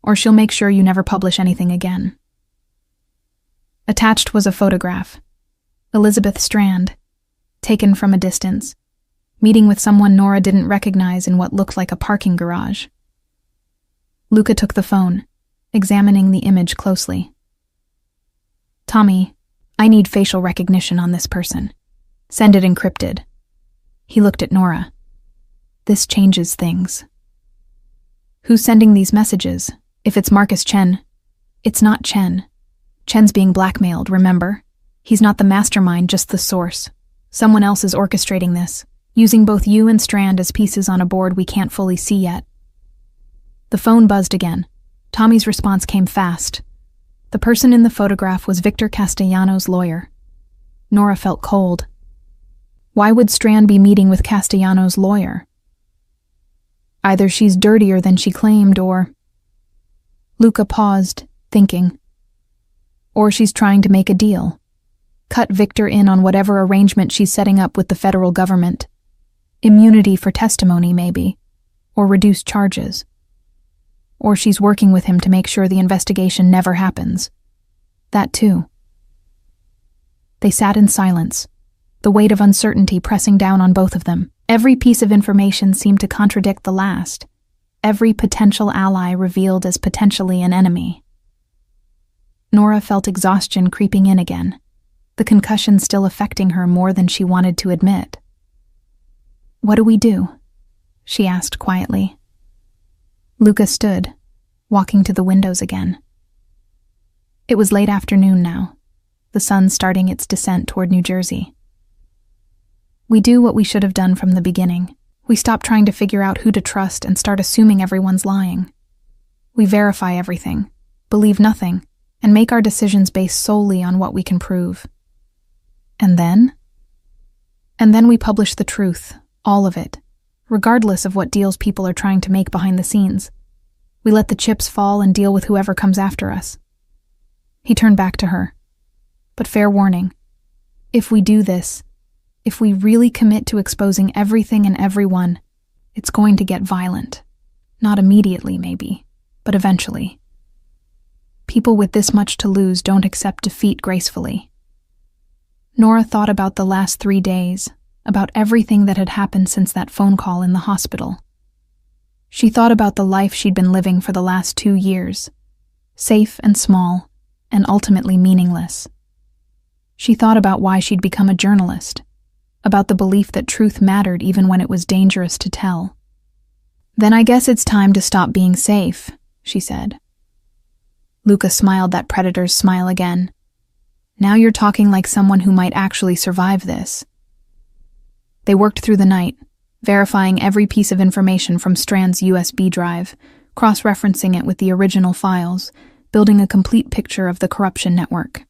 or she'll make sure you never publish anything again. Attached was a photograph. Elizabeth Strand, taken from a distance, meeting with someone Nora didn't recognize in what looked like a parking garage. Luca took the phone, examining the image closely. Tommy, I need facial recognition on this person. Send it encrypted. He looked at Nora. This changes things. Who's sending these messages? If it's Marcus Chen, it's not Chen. Chen's being blackmailed, remember? He's not the mastermind, just the source. Someone else is orchestrating this, using both you and Strand as pieces on a board we can't fully see yet. The phone buzzed again. Tommy's response came fast. The person in the photograph was Victor Castellano's lawyer. Nora felt cold. Why would Strand be meeting with Castellano's lawyer? Either she's dirtier than she claimed, or... Luca paused, thinking. Or she's trying to make a deal. Cut Victor in on whatever arrangement she's setting up with the federal government. Immunity for testimony, maybe. Or reduced charges. Or she's working with him to make sure the investigation never happens. That too. They sat in silence, the weight of uncertainty pressing down on both of them. Every piece of information seemed to contradict the last. Every potential ally revealed as potentially an enemy. Nora felt exhaustion creeping in again, the concussion still affecting her more than she wanted to admit. What do we do? She asked quietly. Luca stood, walking to the windows again. It was late afternoon now, the sun starting its descent toward New Jersey. We do what we should have done from the beginning. We stop trying to figure out who to trust and start assuming everyone's lying. We verify everything, believe nothing, and make our decisions based solely on what we can prove. And then? And then we publish the truth, all of it, regardless of what deals people are trying to make behind the scenes. We let the chips fall and deal with whoever comes after us. He turned back to her. But fair warning, if we do this, If we really commit to exposing everything and everyone, it's going to get violent. Not immediately, maybe, but eventually. People with this much to lose don't accept defeat gracefully. Nora thought about the last 3 days, about everything that had happened since that phone call in the hospital. She thought about the life she'd been living for the last 2 years, safe and small, and ultimately meaningless. She thought about why she'd become a journalist, about the belief that truth mattered even when it was dangerous to tell. "Then I guess it's time to stop being safe," she said. Luca smiled that predator's smile again. "Now you're talking like someone who might actually survive this." They worked through the night, verifying every piece of information from Strand's USB drive, cross-referencing it with the original files, building a complete picture of the corruption network.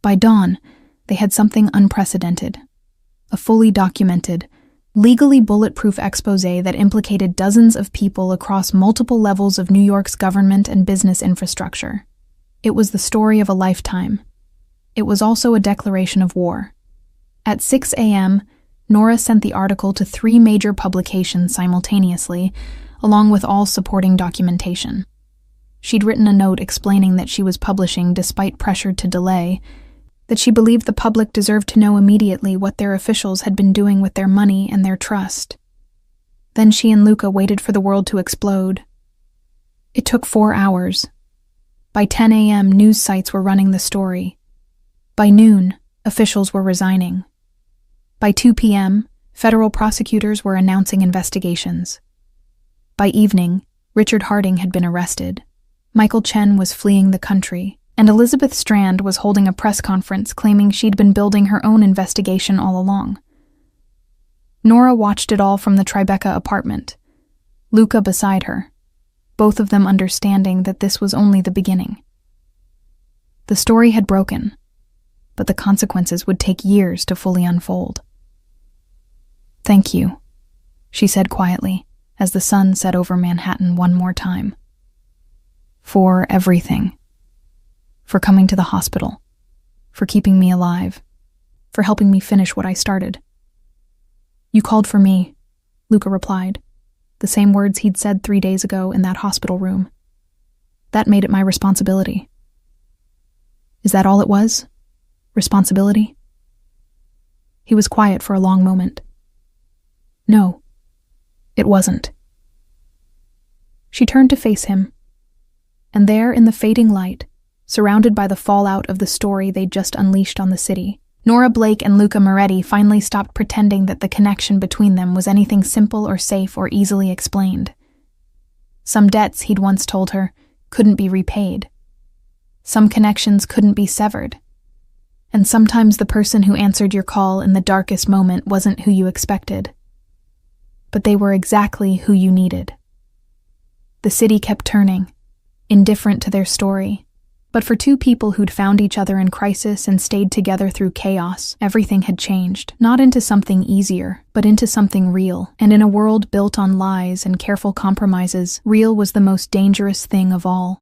By dawn, they had something unprecedented. A fully documented, legally bulletproof exposé that implicated dozens of people across multiple levels of New York's government and business infrastructure. It was the story of a lifetime. It was also a declaration of war. At 6 a.m., Nora sent the article to 3 major publications simultaneously, along with all supporting documentation. She'd written a note explaining that she was publishing despite pressure to delay, that she believed the public deserved to know immediately what their officials had been doing with their money and their trust. Then she and Luca waited for the world to explode. It took 4 hours. By 10 a.m., news sites were running the story. By noon, officials were resigning. By 2 p.m., federal prosecutors were announcing investigations. By evening, Richard Harding had been arrested. Michael Chen was fleeing the country, and Elizabeth Strand was holding a press conference claiming she'd been building her own investigation all along. Nora watched it all from the Tribeca apartment, Luca beside her, both of them understanding that this was only the beginning. The story had broken, but the consequences would take years to fully unfold. "Thank you," she said quietly, as the sun set over Manhattan one more time. "For everything. For coming to the hospital. For keeping me alive. For helping me finish what I started." "You called for me," Luca replied, the same words he'd said 3 days ago in that hospital room. "That made it my responsibility." "Is that all it was? Responsibility?" He was quiet for a long moment. "No, it wasn't." She turned to face him, and there in the fading light, surrounded by the fallout of the story they'd just unleashed on the city, Nora Blake and Luca Moretti finally stopped pretending that the connection between them was anything simple or safe or easily explained. Some debts, he'd once told her, couldn't be repaid. Some connections couldn't be severed. And sometimes the person who answered your call in the darkest moment wasn't who you expected. But they were exactly who you needed. The city kept turning, indifferent to their story. But for 2 people who'd found each other in crisis and stayed together through chaos, everything had changed, not into something easier, but into something real. And in a world built on lies and careful compromises, real was the most dangerous thing of all.